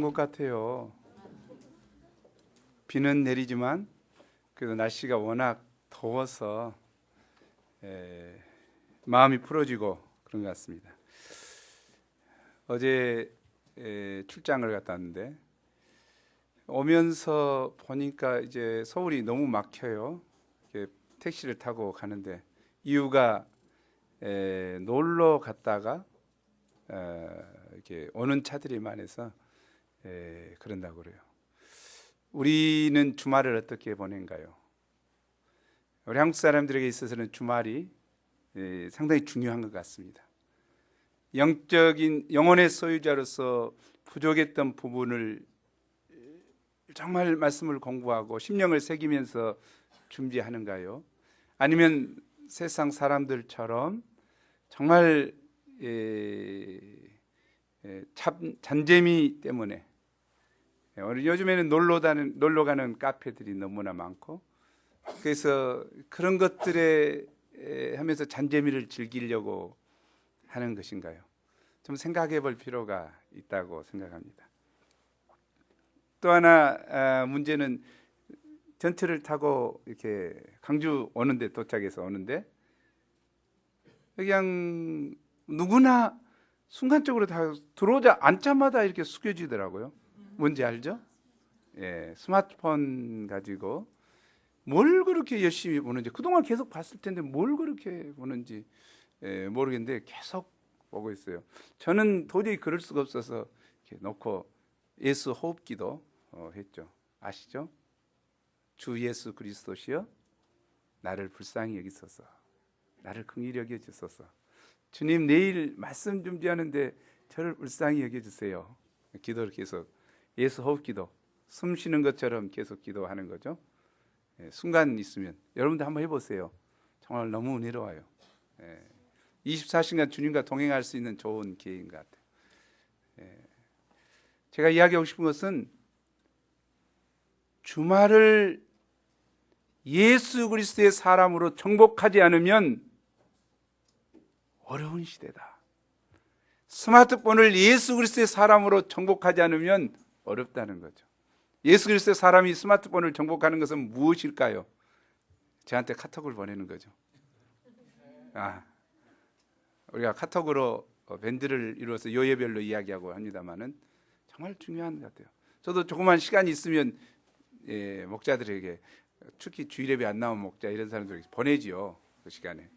것 같아요. 비는 내리지만 그래도 날씨가 워낙 더워서 마음이 풀어지고 그런 것 같습니다. 어제 출장을 갔다 왔는데 오면서 보니까 이제 서울이 너무 막혀요. 택시를 타고 가는데 이유가 놀러 갔다가 이렇게 오는 차들이 많아서 그런다고 그래요. 우리는 주말을 어떻게 보낸가요? 우리 한국 사람들에게 있어서는 주말이 상당히 중요한 것 같습니다. 영적인 영혼의 소유자로서 부족했던 부분을 정말 말씀을 공부하고 심령을 새기면서 준비하는가요? 아니면 세상 사람들처럼 정말 잔재미 때문에 요즘에는 놀러 가는 카페들이 너무나 많고 그래서 그런 것들에 하면서 잔재미를 즐기려고 하는 것인가요? 좀 생각해 볼 필요가 있다고 생각합니다. 또 하나 문제는 전철을 타고 이렇게 강주 오는데 도착해서 오는데 그냥 누구나 순간적으로 다 들어오자 앉자마다 이렇게 숙여지더라고요. 뭔지 알죠? 스마트폰 가지고 뭘 그렇게 열심히 보는지 그동안 계속 봤을 텐데 뭘 그렇게 보는지 모르겠는데 계속 보고 있어요. 저는 도저히 그럴 수가 없어서 이렇게 놓고 예수 호흡기도 했죠. 아시죠? 주 예수 그리스도시여 나를 불쌍히 여기소서, 나를 긍휼히 여겨주소서. 주님 내일 말씀 준비하는데 저를 불쌍히 여겨주세요. 기도를 계속 예수 호흡기도 숨 쉬는 것처럼 계속 기도하는 거죠. 순간 있으면 여러분도 한번 해보세요. 정말 너무 은혜로워요. 24시간 주님과 동행할 수 있는 좋은 기회인 것 같아요. 제가 이야기하고 싶은 것은 주말을 예수 그리스도의 사람으로 정복하지 않으면 어려운 시대다. 스마트폰을 예수 그리스도의 사람으로 정복하지 않으면 어렵다는 거죠. 예수 그리스도의 사람이 스마트폰을 정복하는 것은 무엇일까요? 저한테 카톡을 보내는 거죠. 우리가 카톡으로 밴드를 이루어서 요예별로 이야기하고 합니다만은 정말 중요한 것 같아요. 저도 조그만 시간이 있으면 목자들에게 특히 주일예배 안 나온 목자 이런 사람들에게 보내지요. 그 시간에.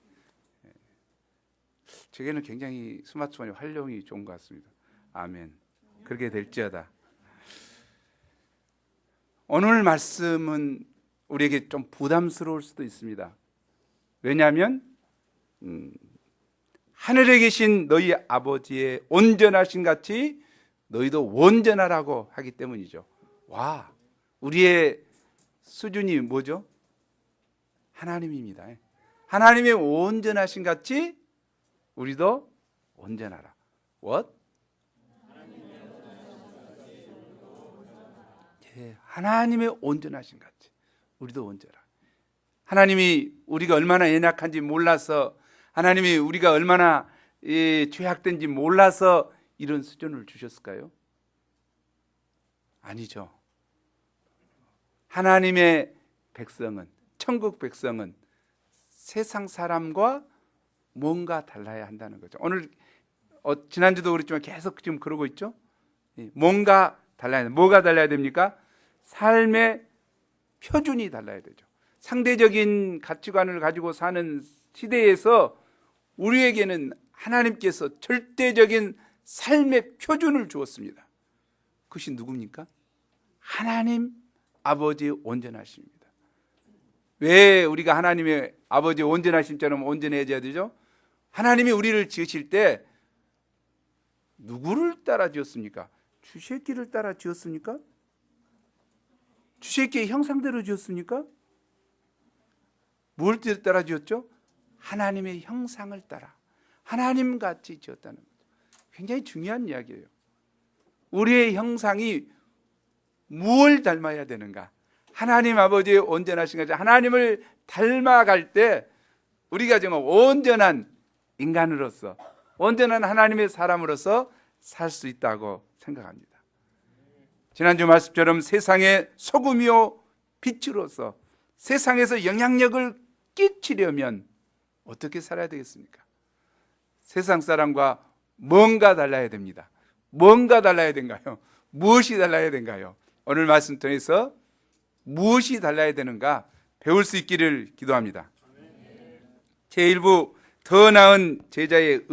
제게는 굉장히 스마트폰의 활용이 좋은 것 같습니다. 아멘. 그렇게 될지어다. 오늘 말씀은 우리에게 좀 부담스러울 수도 있습니다. 왜냐하면 하늘에 계신 너희 아버지의 온전하신 같이 너희도 온전하라고 하기 때문이죠. 와, 우리의 수준이 뭐죠? 하나님입니다. 하나님의 온전하신 같이 우리도 온전하라. What? 하나님의 온전하신 같이 우리도 온전하라. 하나님이 우리가 얼마나 연약한지 몰라서, 하나님이 우리가 얼마나 죄악된지 몰라서 이런 수준을 주셨을까요? 아니죠. 하나님의 백성은, 천국 백성은 세상 사람과 뭔가 달라야 한다는 거죠. 오늘 지난주도 그랬지만 계속 지금 그러고 있죠. 뭔가 달라야 돼. 뭐가 달라야 됩니까? 삶의 표준이 달라야 되죠. 상대적인 가치관을 가지고 사는 시대에서 우리에게는 하나님께서 절대적인 삶의 표준을 주었습니다. 그것이 누굽니까? 하나님 아버지의 온전하심입니다. 왜 우리가 하나님의 아버지의 온전하심처럼 온전해져야 되죠? 하나님이 우리를 지으실 때 누구를 따라 지었습니까? 주새끼를 따라 지었습니까? 주새끼의 형상대로 지었습니까? 뭘 따라 지었죠? 하나님의 형상을 따라 하나님같이 지었다는 거죠. 굉장히 중요한 이야기예요. 우리의 형상이 무엇을 닮아야 되는가? 하나님 아버지의 온전하신 것이 하나님을 닮아갈 때 우리가 정말 온전한 인간으로서, 온전한 하나님의 사람으로서 살 수 있다고 생각합니다. 지난주 말씀처럼 세상의 소금이요 빛으로서 세상에서 영향력을 끼치려면 어떻게 살아야 되겠습니까? 세상 사람과 뭔가 달라야 됩니다. 뭔가 달라야 된가요? 무엇이 달라야 된가요? 오늘 말씀 통해서 무엇이 달라야 되는가 배울 수 있기를 기도합니다. 제1부 더 나은 제자의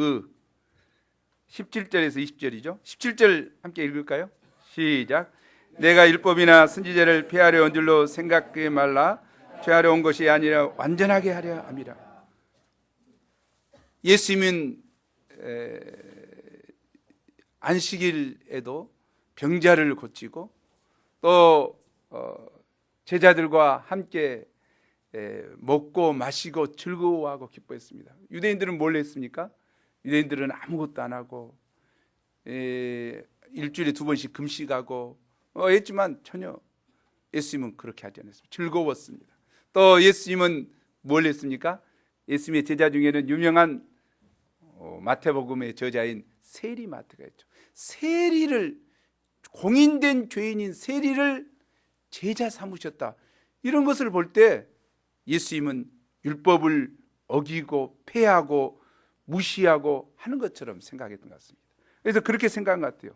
17절에서 20절이죠. 17절 함께 읽을까요? 시작. 내가 율법이나 선지자를 폐하려 온 줄로 생각하지 말라. 죄하려 온 것이 아니라 완전하게 하려 함이라. 예수님은 안식일에도 병자를 고치고 또 제자들과 함께 먹고 마시고 즐거워하고 기뻐했습니다. 유대인들은 뭘 했습니까? 유대인들은 아무것도 안 하고 일주일에 2번씩 금식하고 했지만 전혀 예수님은 그렇게 하지 않았습니다. 즐거웠습니다. 또 예수님은 뭘 했습니까? 예수님의 제자 중에는 유명한 마태복음의 저자인 세리마트가 있죠. 세리를, 공인된 죄인인 세리를 제자 삼으셨다. 이런 것을 볼 때 예수님은 율법을 어기고 폐하고 무시하고 하는 것처럼 생각했던 것 같습니다. 그래서 그렇게 생각한 것 같아요.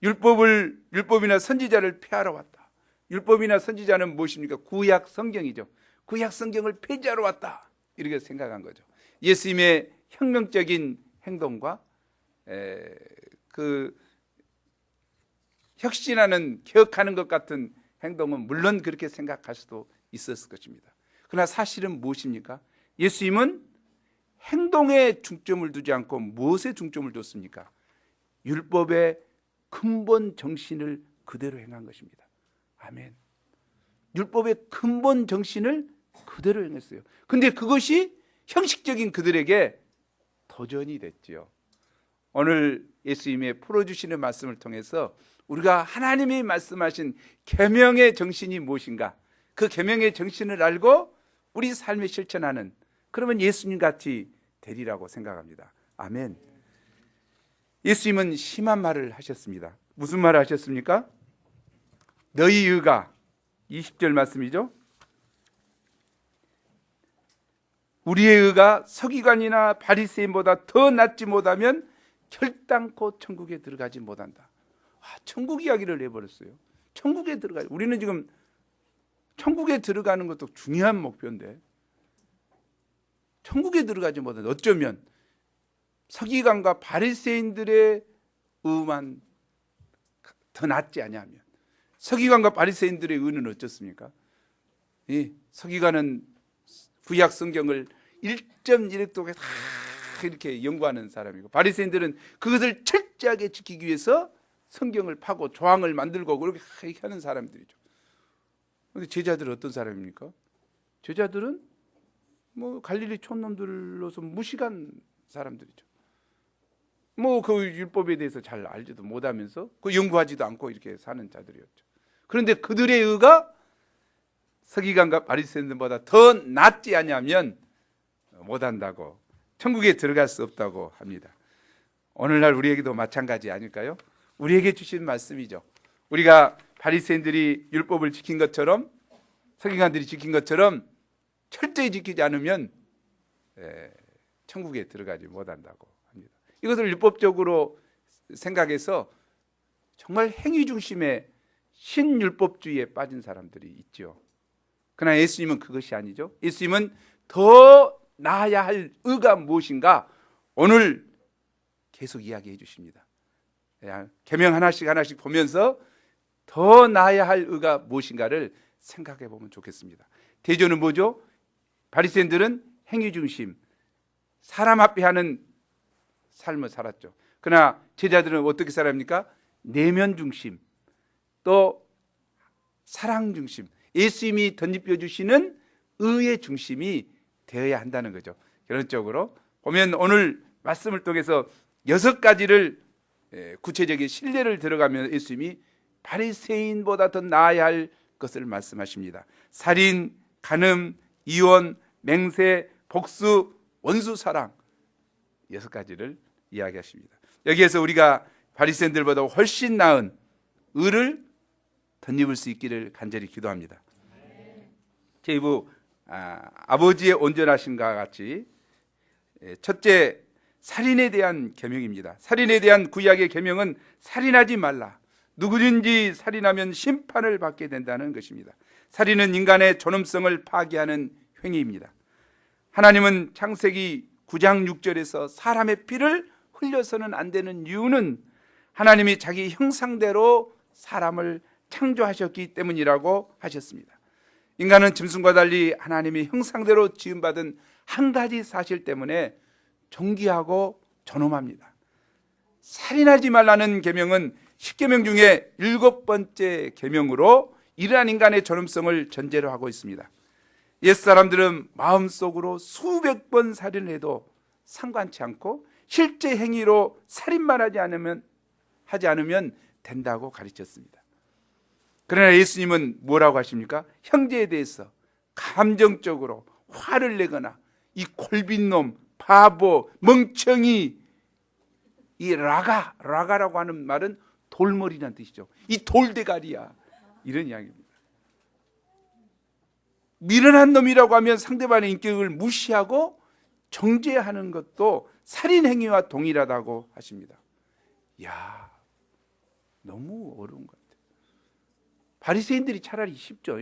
율법이나 선지자를 폐하러 왔다. 율법이나 선지자는 무엇입니까? 구약 성경이죠. 구약 성경을 폐지하러 왔다. 이렇게 생각한 거죠. 예수님의 혁명적인 행동과 그 혁신하는, 개혁하는 것 같은 행동은 물론 그렇게 생각할 수도 있었을 것입니다. 그러나 사실은 무엇입니까? 예수님은 행동에 중점을 두지 않고 무엇에 중점을 뒀습니까? 율법의 근본 정신을 그대로 행한 것입니다. 아멘. 율법의 근본 정신을 그대로 행했어요. 근데 그것이 형식적인 그들에게 도전이 됐죠. 오늘 예수님의 풀어주시는 말씀을 통해서 우리가 하나님이 말씀하신 계명의 정신이 무엇인가, 그 계명의 정신을 알고 우리 삶에 실천하는, 그러면 예수님 같이 되리라고 생각합니다. 아멘. 예수님은 심한 말을 하셨습니다. 무슨 말을 하셨습니까? 너희 의가, 20절 말씀이죠. 우리의 의가 서기관이나 바리새인보다 더 낫지 못하면 결단코 천국에 들어가지 못한다. 천국 이야기를 해버렸어요. 천국에 들어가요. 우리는 지금 천국에 들어가는 것도 중요한 목표인데 천국에 들어가지 못한다. 어쩌면 서기관과 바리새인들의 의만 더 낫지 아니하면, 서기관과 바리새인들의 의는 어떻습니까? 서기관은 구약 성경을 1.1획독에 다 이렇게 연구하는 사람이고, 바리새인들은 그것을 철저하게 지키기 위해서 성경을 파고 조항을 만들고 그렇게 하는 사람들이죠. 그런데 제자들은 어떤 사람입니까? 제자들은 갈릴리 촌놈들로서 무식한 사람들이죠. 그 율법에 대해서 잘 알지도 못하면서 그 연구하지도 않고 이렇게 사는 자들이었죠. 그런데 그들의 의가 서기관과 바리새인들보다 더 낫지 않냐면 못한다고, 천국에 들어갈 수 없다고 합니다. 오늘날 우리에게도 마찬가지 아닐까요? 우리에게 주신 말씀이죠. 우리가 바리새인들이 율법을 지킨 것처럼, 서기관들이 지킨 것처럼 철저히 지키지 않으면 천국에 들어가지 못한다고 합니다. 이것을 율법적으로 생각해서 정말 행위 중심의 신율법주의에 빠진 사람들이 있죠. 그러나 예수님은 그것이 아니죠. 예수님은 더 나아야 할 의가 무엇인가 오늘 계속 이야기해 주십니다. 계명 하나씩 하나씩 보면서 더 나아야 할 의가 무엇인가를 생각해 보면 좋겠습니다. 대조는 뭐죠? 바리새인들은 행위 중심, 사람 앞에 하는 삶을 살았죠. 그러나 제자들은 어떻게 살합니까? 내면 중심, 또 사랑 중심, 예수님이 덧입혀 주시는 의의 중심이 되어야 한다는 거죠. 결론적으로 보면 오늘 말씀을 통해서 6가지를 구체적인 신뢰를 들어가면 예수님이 바리새인보다 더 나아야 할 것을 말씀하십니다. 살인, 간음, 이혼, 맹세, 복수, 원수 사랑, 6가지를 이야기하십니다. 여기에서 우리가 바리새인들보다 훨씬 나은 의를 덧입을 수 있기를 간절히 기도합니다. 저희 부 아버지의 온전하심과 같이 첫째, 살인에 대한 계명입니다. 살인에 대한 구약의 계명은 살인하지 말라. 누구든지 살인하면 심판을 받게 된다는 것입니다. 살인은 인간의 존엄성을 파괴하는 행위입니다. 하나님은 창세기 9장 6절에서 사람의 피를 흘려서는 안 되는 이유는 하나님이 자기 형상대로 사람을 창조하셨기 때문이라고 하셨습니다. 인간은 짐승과 달리 하나님의 형상대로 지음받은 한 가지 사실 때문에 존귀하고 존엄합니다. 살인하지 말라는 계명은 10계명 중에 7번째 계명으로 이러한 인간의 존엄성을 전제로 하고 있습니다. 옛사람들은 마음속으로 수백 번 살인을 해도 상관치 않고 실제 행위로 살인만 하지 않으면 된다고 가르쳤습니다. 그러나 예수님은 뭐라고 하십니까? 형제에 대해서 감정적으로 화를 내거나 이 골빈놈, 바보, 멍청이, 이 라가라고 하는 말은 돌머리라는 뜻이죠. 이 돌대가리야, 이런 이야기입니다. 미련한 놈이라고 하면 상대방의 인격을 무시하고 정죄하는 것도 살인 행위와 동일하다고 하십니다. 야, 너무 어려운 것 같아요. 바리새인들이 차라리 쉽죠.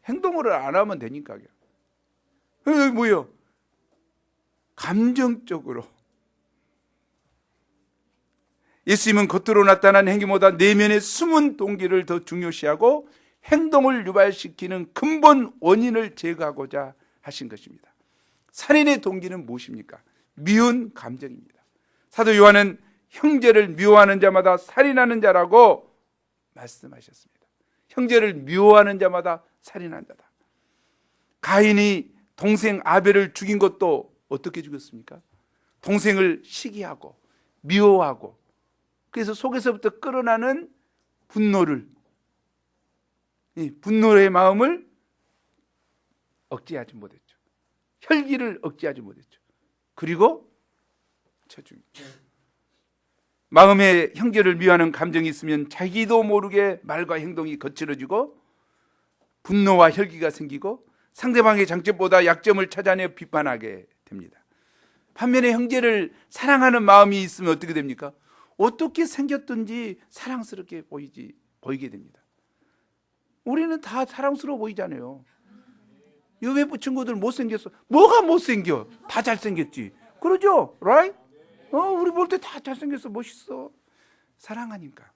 행동을 안 하면 되니까요. 뭐요? 감정적으로. 예수님은 겉으로 나타난 행위보다 내면의 숨은 동기를 더 중요시하고 행동을 유발시키는 근본 원인을 제거하고자 하신 것입니다. 살인의 동기는 무엇입니까? 미운 감정입니다. 사도 요한은 형제를 미워하는 자마다 살인하는 자라고 말씀하셨습니다. 형제를 미워하는 자마다 살인한 자다. 가인이 동생 아벨을 죽인 것도 어떻게 죽였습니까? 동생을 시기하고 미워하고, 그래서 속에서부터 끌어나는 분노의 마음을 억제하지 못했죠. 혈기를 억제하지 못했죠. 그리고 쳐 죽였죠. 마음에 형제를 미워하는 감정이 있으면 자기도 모르게 말과 행동이 거칠어지고 분노와 혈기가 생기고 상대방의 장점보다 약점을 찾아내 비판하게 됩니다. 반면에 형제를 사랑하는 마음이 있으면 어떻게 됩니까? 어떻게 생겼든지 사랑스럽게 보이게 됩니다. 우리는 다 사랑스러워 보이잖아요. 여외부 친구들 못생겼어. 뭐가 못생겨? 다 잘생겼지. 그러죠? right? 우리 볼 때 다 잘생겼어. 멋있어. 사랑하니까.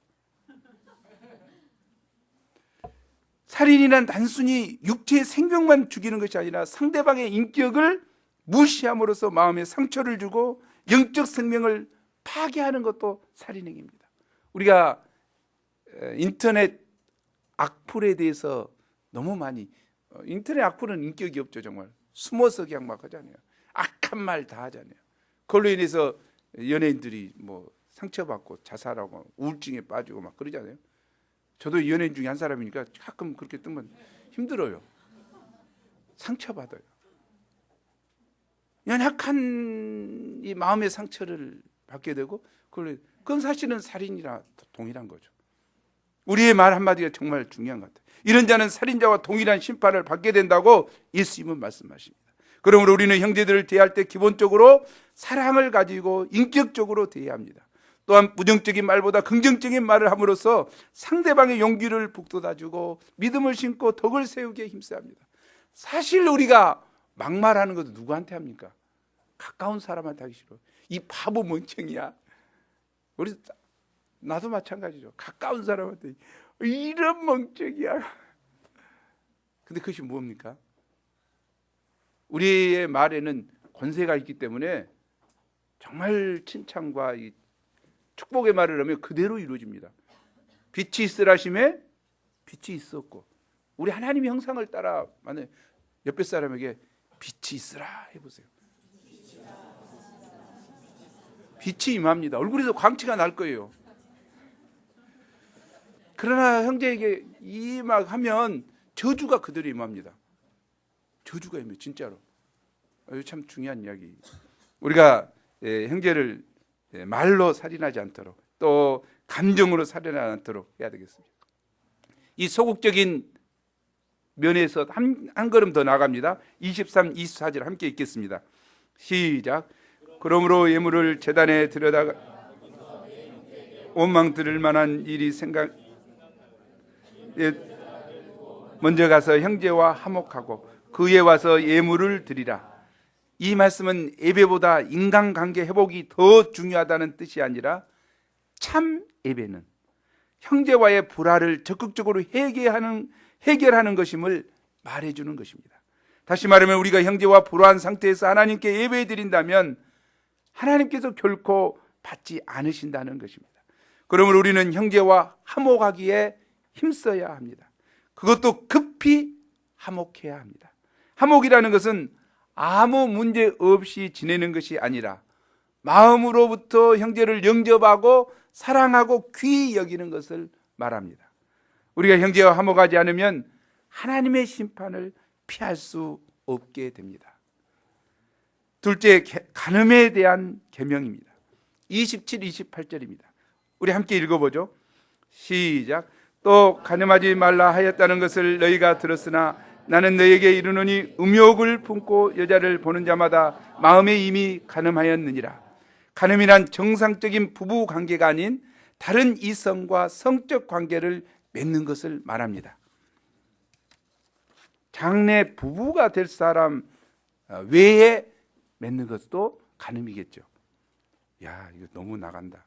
살인이란 단순히 육체의 생명만 죽이는 것이 아니라 상대방의 인격을 무시함으로써 마음에 상처를 주고 영적 생명을 파괴하는 것도 살인행위입니다. 우리가 인터넷 악플에 대해서 너무 많이, 인터넷 악플은 인격이 없죠. 정말 숨어서 그냥 막 하잖아요. 악한 말 다 하잖아요. 그걸로 인해서 연예인들이 뭐 상처받고 자살하고 우울증에 빠지고 막 그러잖아요. 저도 연예인 중에 한 사람이니까 가끔 그렇게 뜨면 힘들어요. 상처받아요. 연약한 이 마음의 상처를 받게 되고, 그건 사실은 살인이라 동일한 거죠. 우리의 말 한마디가 정말 중요한 것 같아요. 이런 자는 살인자와 동일한 심판을 받게 된다고 예수님은 말씀하십니다. 그러므로 우리는 형제들을 대할 때 기본적으로 사랑을 가지고 인격적으로 대해야 합니다. 또한 부정적인 말보다 긍정적인 말을 함으로써 상대방의 용기를 북돋아주고 믿음을 심고 덕을 세우기에 힘써야 합니다. 사실 우리가 막말하는 것도 누구한테 합니까? 가까운 사람한테 하기 싫어. 이 바보 멍청이야. 나도 마찬가지죠. 가까운 사람한테 이런 멍청이야. 근데 그것이 뭡니까? 우리의 말에는 권세가 있기 때문에 정말 칭찬과 이 축복의 말을 하면 그대로 이루어집니다. 빛이 있으라심에 빛이 있었고, 우리 하나님의 형상을 따라 만약 옆에 사람에게 빛이 있으라 해보세요. 빛이 임합니다. 얼굴에서 광채가 날 거예요. 그러나 형제에게 이 막 하면 저주가 그대로 임합니다. 저주가 임해요. 진짜로. 이거 참 중요한 이야기. 우리가 형제를 말로 살인하지 않도록, 또 감정으로 살인하지 않도록 해야 되겠습니다. 이 소극적인 면에서 한 걸음 더 나갑니다. 23, 24절 함께 읽겠습니다. 시작. 그러므로 예물을 제단에 들여다가 원망 들을 만한 일이 먼저 가서 형제와 화목하고 그에 와서 예물을 드리라. 이 말씀은 예배보다 인간관계 회복이 더 중요하다는 뜻이 아니라 참 예배는 형제와의 불화를 적극적으로 해결하는 것임을 말해주는 것입니다. 다시 말하면 우리가 형제와 불화한 상태에서 하나님께 예배 드린다면 하나님께서 결코 받지 않으신다는 것입니다. 그러므로 우리는 형제와 화목하기에 힘써야 합니다. 그것도 급히 화목해야 합니다. 화목이라는 것은 아무 문제 없이 지내는 것이 아니라 마음으로부터 형제를 영접하고 사랑하고 귀히 여기는 것을 말합니다. 우리가 형제와 화목하지 않으면 하나님의 심판을 피할 수 없게 됩니다. 둘째, 간음에 대한 계명입니다. 27, 28절입니다. 우리 함께 읽어보죠. 시작. 또 간음하지 말라 하였다는 것을 너희가 들었으나 나는 너희에게 이르노니 음욕을 품고 여자를 보는 자마다 마음에 이미 간음하였느니라. 간음이란 정상적인 부부 관계가 아닌 다른 이성과 성적 관계를 맺는 것을 말합니다. 장래 부부가 될 사람 외에 맺는 것도 간음이겠죠. 야, 이거 너무 나간다.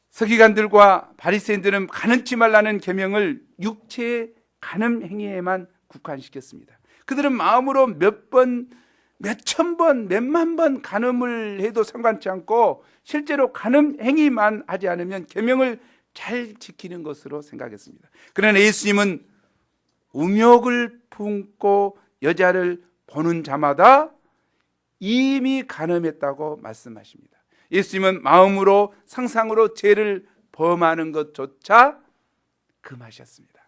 서기관들과 바리새인들은 간음치 말라는 계명을 육체의 간음 행위에만 국한시켰습니다. 그들은 마음으로 몇 번, 몇천 번, 몇만 번 간음을 해도 상관치 않고 실제로 간음 행위만 하지 않으면 계명을 잘 지키는 것으로 생각했습니다. 그러나 예수님은 음욕을 품고 여자를 보는 자마다 이미 간음했다고 말씀하십니다. 예수님은 마음으로 상상으로 죄를 범하는 것조차 금하셨습니다.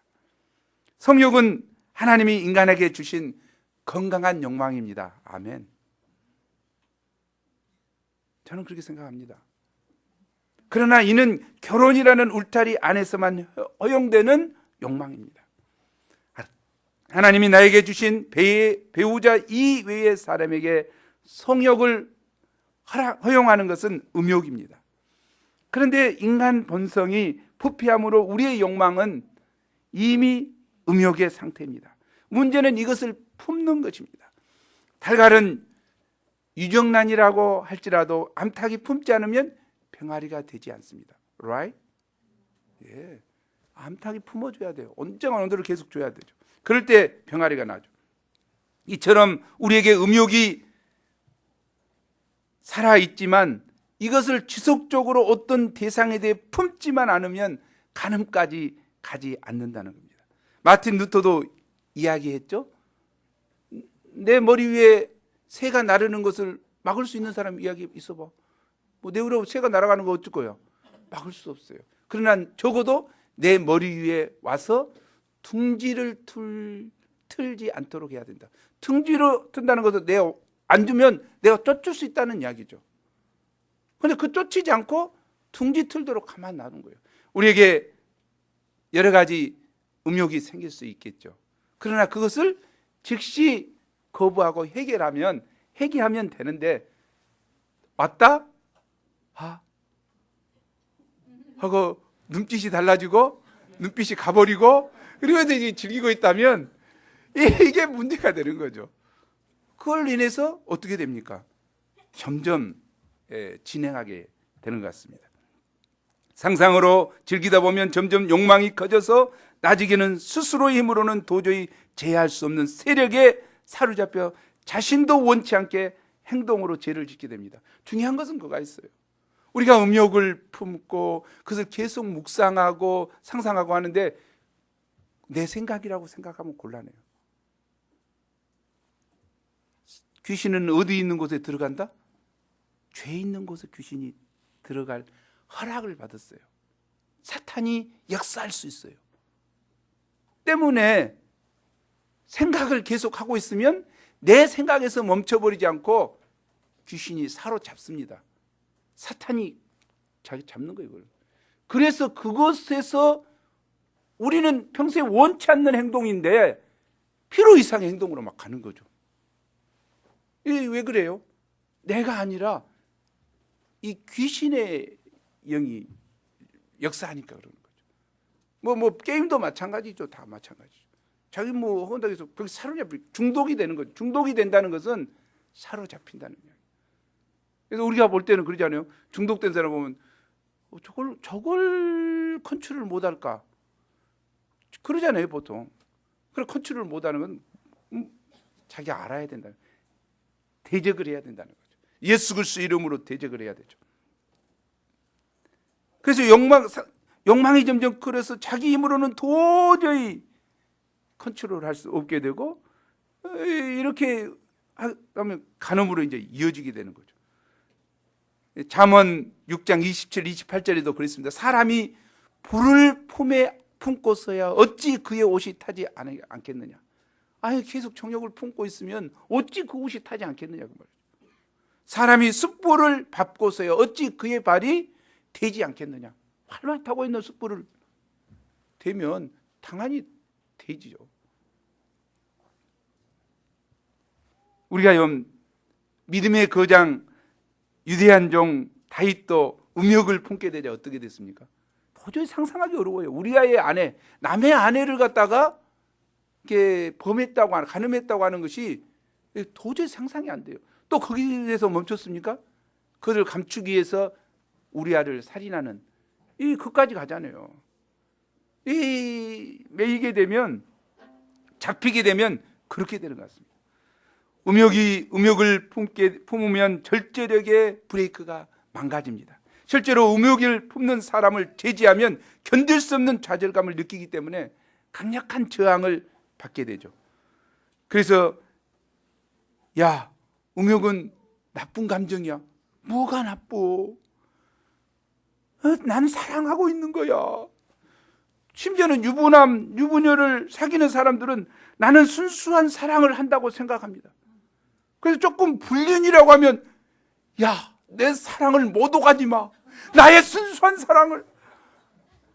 성욕은 하나님이 인간에게 주신 건강한 욕망입니다. 아멘. 저는 그렇게 생각합니다. 그러나 이는 결혼이라는 울타리 안에서만 허용되는 욕망입니다. 하나님이 나에게 주신 배우자 이외의 사람에게 성욕을 허용하는 것은 음욕입니다. 그런데 인간 본성이 부패함으로 우리의 욕망은 이미 음욕의 상태입니다. 문제는 이것을 품는 것입니다. 달걀은 유정란이라고 할지라도 암탉이 품지 않으면 병아리가 되지 않습니다. Right? 예, 암탉이 품어줘야 돼요. 온정한 온도를 계속 줘야 되죠. 그럴 때 병아리가 나죠. 이처럼 우리에게 음욕이 살아있지만 이것을 지속적으로 어떤 대상에 대해 품지만 않으면 간음까지 가지 않는다는 겁니다. 마틴 루터도 이야기했죠. 내 머리 위에 새가 나르는 것을 막을 수 있는 사람 이야기 있어봐. 뭐 내 위로 새가 날아가는 거 어쩔 거예요? 막을 수 없어요. 그러나 적어도 내 머리 위에 와서 둥지를 틀지 않도록 해야 된다. 둥지로 튼다는 것은 내가 안 두면 내가 쫓을 수 있다는 이야기죠. 그런데 그 쫓이지 않고 둥지 틀도록 가만 놔둔 거예요. 우리에게 여러 가지 음욕이 생길 수 있겠죠. 그러나 그것을 즉시 거부하고 해결하면 되는데 왔다? 하고 눈빛이 달라지고 눈빛이 가버리고 그러면서 이제 즐기고 있다면 이게 문제가 되는 거죠. 그걸 인해서 어떻게 됩니까? 점점 진행하게 되는 것 같습니다. 상상으로 즐기다 보면 점점 욕망이 커져서 나중에는 스스로의 힘으로는 도저히 제어할 수 없는 세력에 사로잡혀 자신도 원치 않게 행동으로 죄를 짓게 됩니다. 중요한 것은 그거가 있어요. 우리가 음욕을 품고 그것을 계속 묵상하고 상상하고 하는데 내 생각이라고 생각하면 곤란해요. 귀신은 어디 있는 곳에 들어간다? 죄 있는 곳에 귀신이 들어갈 허락을 받았어요. 사탄이 역사할 수 있어요. 때문에 생각을 계속하고 있으면 내 생각에서 멈춰버리지 않고 귀신이 사로잡습니다. 사탄이 자기 잡는 거예요. 그래서 그곳에서 우리는 평소에 원치 않는 행동인데 필요 이상의 행동으로 막 가는 거죠. 이게 왜 그래요? 내가 아니라 이 귀신의 영이 역사하니까 그러는 거죠. 뭐 게임도 마찬가지죠. 다 마찬가지죠. 자기 뭐 한다고 해서 거기 사로잡히 중독이 되는 거죠. 중독이 된다는 것은 사로잡힌다는 이야기. 그래서 우리가 볼 때는 그러잖아요. 중독된 사람 보면 저걸 컨트롤 못할까? 그러잖아요, 보통. 그래 컨트롤 못하는 건 자기가 알아야 된다. 대적을 해야 된다는 거죠. 예수 그리스도 이름으로 대적을 해야 되죠. 그래서 욕망이 점점 커서 자기 힘으로는 도저히 컨트롤할 수 없게 되고 이렇게 하면 간음으로 이제 이어지게 되는 거죠. 잠언 6장 27, 28절에도 그랬습니다. 사람이 불을 품에 품고서야 어찌 그의 옷이 타지 않겠느냐. 계속 정욕을 품고 있으면 어찌 그 옷이 타지 않겠느냐 그 말이죠. 사람이 숯불을 밟고서야 어찌 그의 발이 되지 않겠느냐. 활활 타고 있는 숯불을 대면 당연히 되지요. 우리가 믿음의 거장 유대한 종 다윗도 음욕을 품게 되자 어떻게 됐습니까? 도저히 상상하기 어려워요. 우리의 아내, 남의 아내를 갖다가 이렇게 범했다고 하는, 간음했다고 하는 것이 도저히 상상이 안 돼요. 또 거기에서 멈췄습니까? 그를 감추기 위해서 우리아를 살인하는 그까지 가잖아요. 매이게 되면, 잡히게 되면 그렇게 되는 것 같습니다. 음욕을 품으면 절제력의 브레이크가 망가집니다. 실제로 음욕을 품는 사람을 제지하면 견딜 수 없는 좌절감을 느끼기 때문에 강력한 저항을 받게 되죠. 그래서 음욕은 나쁜 감정이야. 뭐가 나빠? 나는 사랑하고 있는 거야. 심지어는 유부녀를 사귀는 사람들은 나는 순수한 사랑을 한다고 생각합니다. 그래서 조금 불륜이라고 하면 내 사랑을 못 오가지 마. 나의 순수한 사랑을.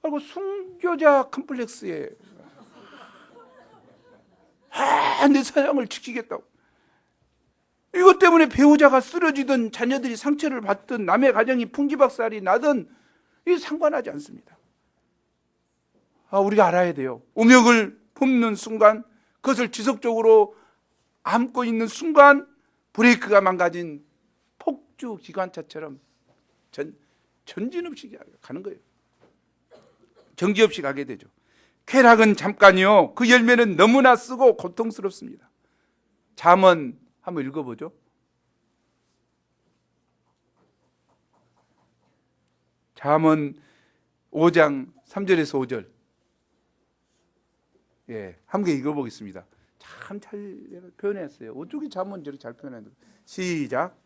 하고 순교자 컴플렉스에 내 사랑을 지키겠다고. 이것 때문에 배우자가 쓰러지든 자녀들이 상처를 받든 남의 가정이 풍지박살이 나든 상관하지 않습니다. 우리가 알아야 돼요. 음욕을 품는 순간, 그것을 지속적으로 안고 있는 순간 브레이크가 망가진 폭주 기관차처럼 전진 없이 가는 거예요. 정지 없이 가게 되죠. 쾌락은 잠깐이요, 그 열매는 너무나 쓰고 고통스럽습니다. 잠언 한번 읽어보죠. 잠언 5장 3절에서 5절. 함께 읽어보겠습니다. 참 잘 표현했어요. 어떻게 잠언 저렇게 잘 표현했는지. 시작.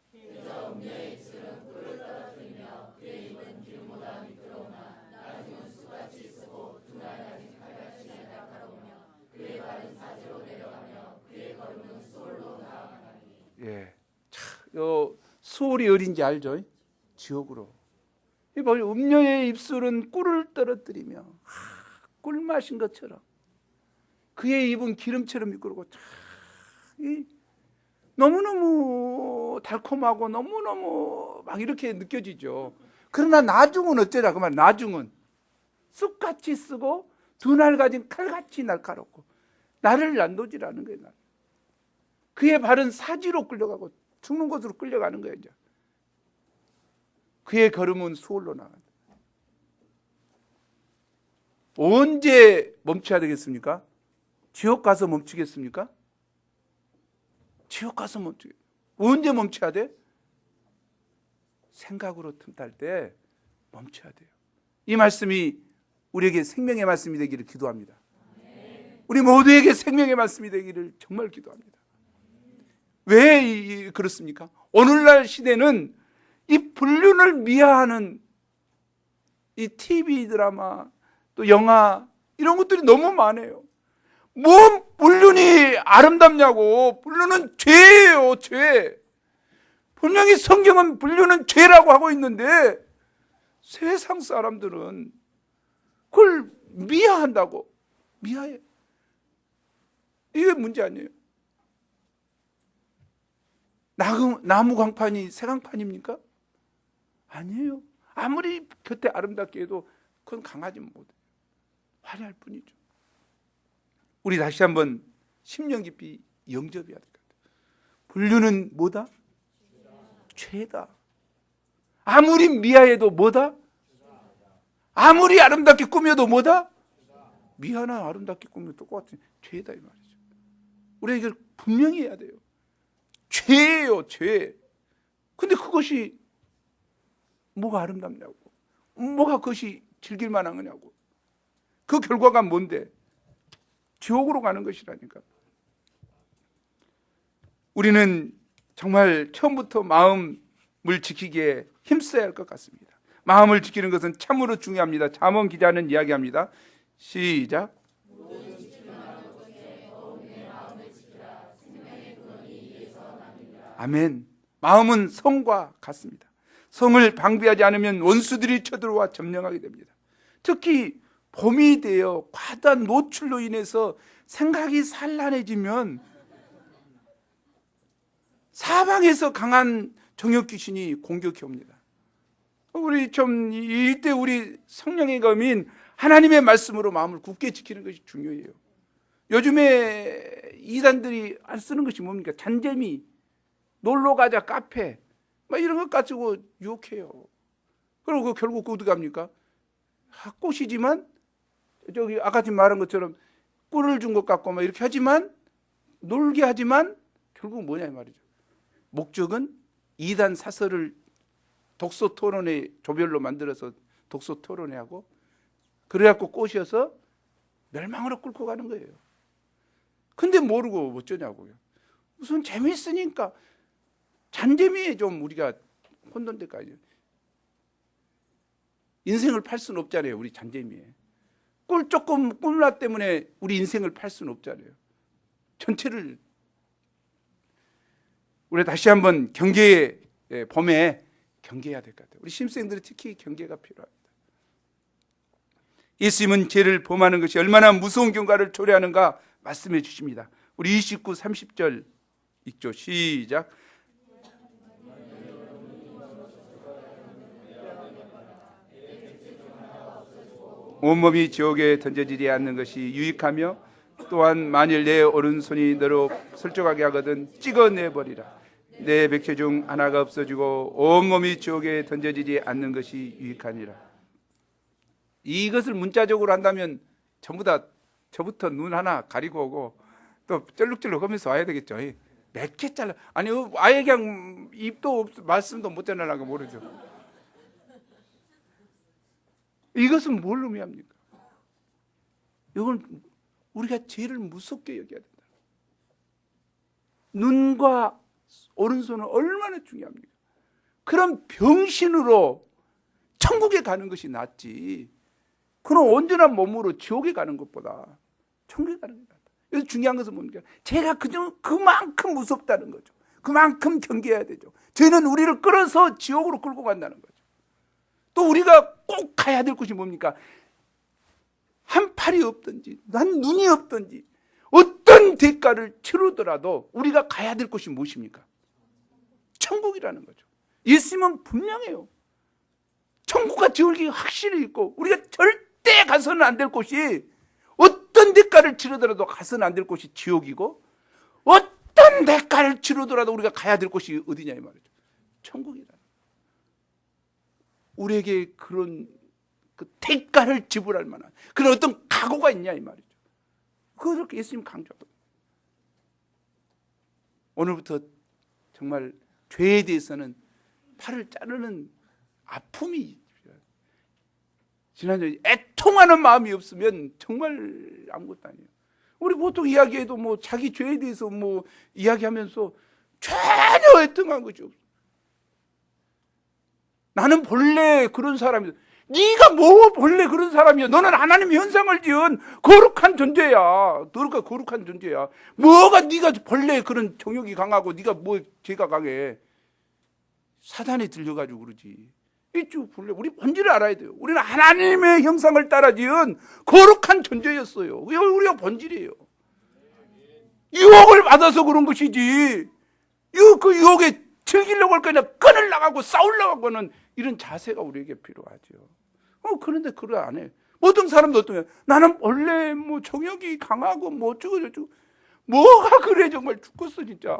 수월이 어딘지 알죠? 지옥으로. 음녀의 입술은 꿀을 떨어뜨리며 꿀 마신 것처럼, 그의 입은 기름처럼 미끄러고 너무너무 달콤하고 너무너무 막 이렇게 느껴지죠. 그러나 나중은 어쩌자 그 말. 나중은 쑥같이 쓰고 두 날 가진 칼같이 날카롭고 나를 난도질하는 거예요. 그의 발은 사지로 끌려가고 죽는 곳으로 끌려가는 거예요. 이제 그의 걸음은 수월로 나간다. 언제 멈춰야 되겠습니까? 지옥 가서 멈추겠습니까? 지옥 가서 멈추겠. 언제 멈춰야 돼? 생각으로 틈탈 때 멈춰야 돼요. 이 말씀이 우리에게 생명의 말씀이 되기를 기도합니다. 우리 모두에게 생명의 말씀이 되기를 정말 기도합니다. 왜 그렇습니까? 오늘날 시대는 이 불륜을 미화하는 이 TV 드라마, 또 영화, 이런 것들이 너무 많아요. 뭔 불륜이 아름답냐고. 불륜은 죄예요, 죄. 분명히 성경은 불륜은 죄라고 하고 있는데 세상 사람들은 그걸 미화한다고. 미화해. 이게 문제 아니에요. 나무 강판이 새 강판입니까? 아니에요. 아무리 곁에 아름답게 해도 그건 강하지 못해요. 화려할 뿐이죠. 우리 다시 한번 심령 깊이 영접해야 될 것 같아요. 불륜은 뭐다? 죄다. 아무리 미화해도 뭐다? 아무리 아름답게 꾸며도 뭐다? 미화나 아름답게 꾸며도 똑같은 죄다 이 말이죠. 우리가 이걸 분명히 해야 돼요. 죄예요, 죄. 근데 그것이 뭐가 아름답냐고. 뭐가 그것이 즐길 만한 거냐고. 그 결과가 뭔데? 지옥으로 가는 것이라니까. 우리는 정말 처음부터 마음을 지키기에 힘써야 할 것 같습니다. 마음을 지키는 것은 참으로 중요합니다. 잠언 기자는 이야기합니다. 시작. 아멘. 마음은 성과 같습니다. 성을 방비하지 않으면 원수들이 쳐들어와 점령하게 됩니다. 특히 봄이 되어 과다한 노출로 인해서 생각이 산란해지면 사방에서 강한 정욕 귀신이 공격해 옵니다. 우리 좀 이때 우리 성령의 검인 하나님의 말씀으로 마음을 굳게 지키는 것이 중요해요. 요즘에 이단들이 안 쓰는 것이 뭡니까? 잔재미, 놀러 가자, 카페, 막 이런 것 가지고 유혹해요. 그리고 결국 어디 갑니까? 꽃이지만 저기 아까 지금 말한 것처럼 꿀을 준 것 같고 막 이렇게 하지만 놀게 하지만 결국 뭐냐 이 말이죠. 목적은 이단 사설을 독서 토론회 조별로 만들어서 독서 토론회 하고 그래갖고 꼬셔서 멸망으로 끌고 가는 거예요. 근데 모르고 어쩌냐고요. 우선 재미있으니까 잔재미에 좀 우리가 혼돈될까요? 인생을 팔 수는 없잖아요. 우리 잔재미에. 꿀나 때문에 우리 인생을 팔 수는 없잖아요. 전체를. 우리 다시 한번 경계의 봄에 경계해야 될 것 같아요. 우리 신생들이 특히 경계가 필요합니다. 예수님은 죄를 범하는 것이 얼마나 무서운 결과를 초래하는가 말씀해 주십니다. 우리 29, 30절 읽죠. 시작. 온몸이 지옥에 던져지지 않는 것이 유익하며 또한 만일 내 오른손이 너로 설족하게 하거든 찍어내버리라. 내 백체 중 하나가 없어지고 온몸이 지옥에 던져지지 않는 것이 유익하니라. 이것을 문자적으로 한다면 전부 다 저부터 눈 하나 가리고 오고 또 쩔룩쩔룩 하면서 와야 되겠죠. 몇 개 잘라. 아니 아예 그냥 입도 없 말씀도 못 전하려고 모르죠. 이것은 뭘 의미합니까? 이건 우리가 죄를 무섭게 여겨야 된다. 눈과 오른손은 얼마나 중요합니까? 그런 병신으로 천국에 가는 것이 낫지. 그럼 온전한 몸으로 지옥에 가는 것보다 천국에 가는 게 낫다. 여기서 중요한 것은 뭡니까? 죄가 그만큼 무섭다는 거죠. 그만큼 경계해야 되죠. 죄는 우리를 끌어서 지옥으로 끌고 간다는 거죠. 또 우리가 꼭 가야 될 곳이 뭡니까? 한 팔이 없든지 난 눈이 없든지 어떤 대가를 치르더라도 우리가 가야 될 곳이 무엇입니까? 천국이라는 거죠. 예수님은 분명해요. 천국과 지옥이 확실히 있고 우리가 절대 가서는 안 될 곳이 어떤 대가를 치르더라도 가서는 안 될 곳이 지옥이고 어떤 대가를 치르더라도 우리가 가야 될 곳이 어디냐 이 말이죠. 천국이다. 우리에게 그런 그 대가를 지불할 만한 그런 어떤 각오가 있냐 이 말이죠. 그걸 예수님 강조하거든요. 오늘부터 정말 죄에 대해서는 팔을 자르는 아픔이 지난주에 애통하는 마음이 없으면 정말 아무것도 아니에요. 우리 보통 이야기해도 뭐 자기 죄에 대해서 뭐 이야기하면서 전혀 애통한 것이 없어. 나는 본래 그런 사람이야. 네가 뭐 본래 그런 사람이야. 너는 하나님의 현상을 지은 거룩한 존재야. 거룩한 존재야. 뭐가 네가 본래 그런 정욕이 강하고 네가 뭐 죄가 강해. 사단에 들려가지고 그러지. 이쭉 불려. 우리 본질을 알아야 돼요. 우리는 하나님의 형상을 따라 지은 거룩한 존재였어요. 우리가 본질이에요. 유혹을 받아서 그런 것이지. 그 유혹에 즐기려고 할 거냐, 끊으려고 하고 싸우려고 하고는 이런 자세가 우리에게 필요하죠. 그런데 그걸 안 해. 모든 사람도 어떠냐? 나는 원래 뭐 정욕이 강하고 뭐 어쩌고 뭐가 그래 정말 죽겠어 진짜.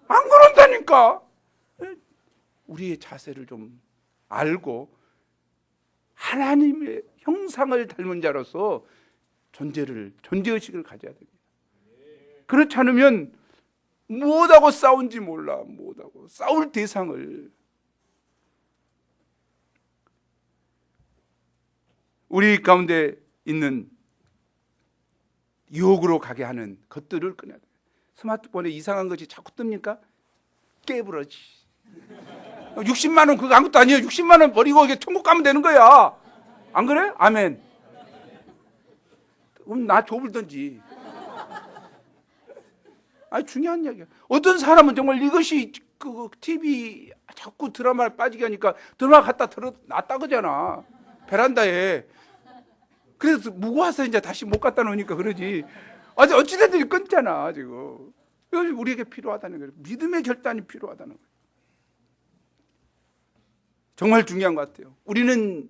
안 그런다니까. 우리의 자세를 좀 알고 하나님의 형상을 닮은 자로서 존재의식을 가져야 됩니다. 그렇지 않으면 무엇하고 싸운지 몰라. 무엇하고 싸울 대상을. 우리 가운데 있는 유혹으로 가게 하는 것들을 끊어야 돼요. 스마트폰에 이상한 것이 자꾸 뜹니까? 깨부러지. 60만 원 그거 아무것도 아니에요. 60만 원 버리고 이게 천국 가면 되는 거야. 안 그래? 아멘. 그럼 나 좁을던지. 중요한 이야기야. 어떤 사람은 정말 이것이 그 TV 자꾸 드라마를 빠지게 하니까 드라마 갖다 놨다 그러잖아. 베란다에. 그래서 무거워서 이제 다시 못 갖다 놓으니까 그러지. 어찌됐든 끊잖아, 지금. 이것이 우리에게 필요하다는 거예요. 믿음의 결단이 필요하다는 거예요. 정말 중요한 것 같아요. 우리는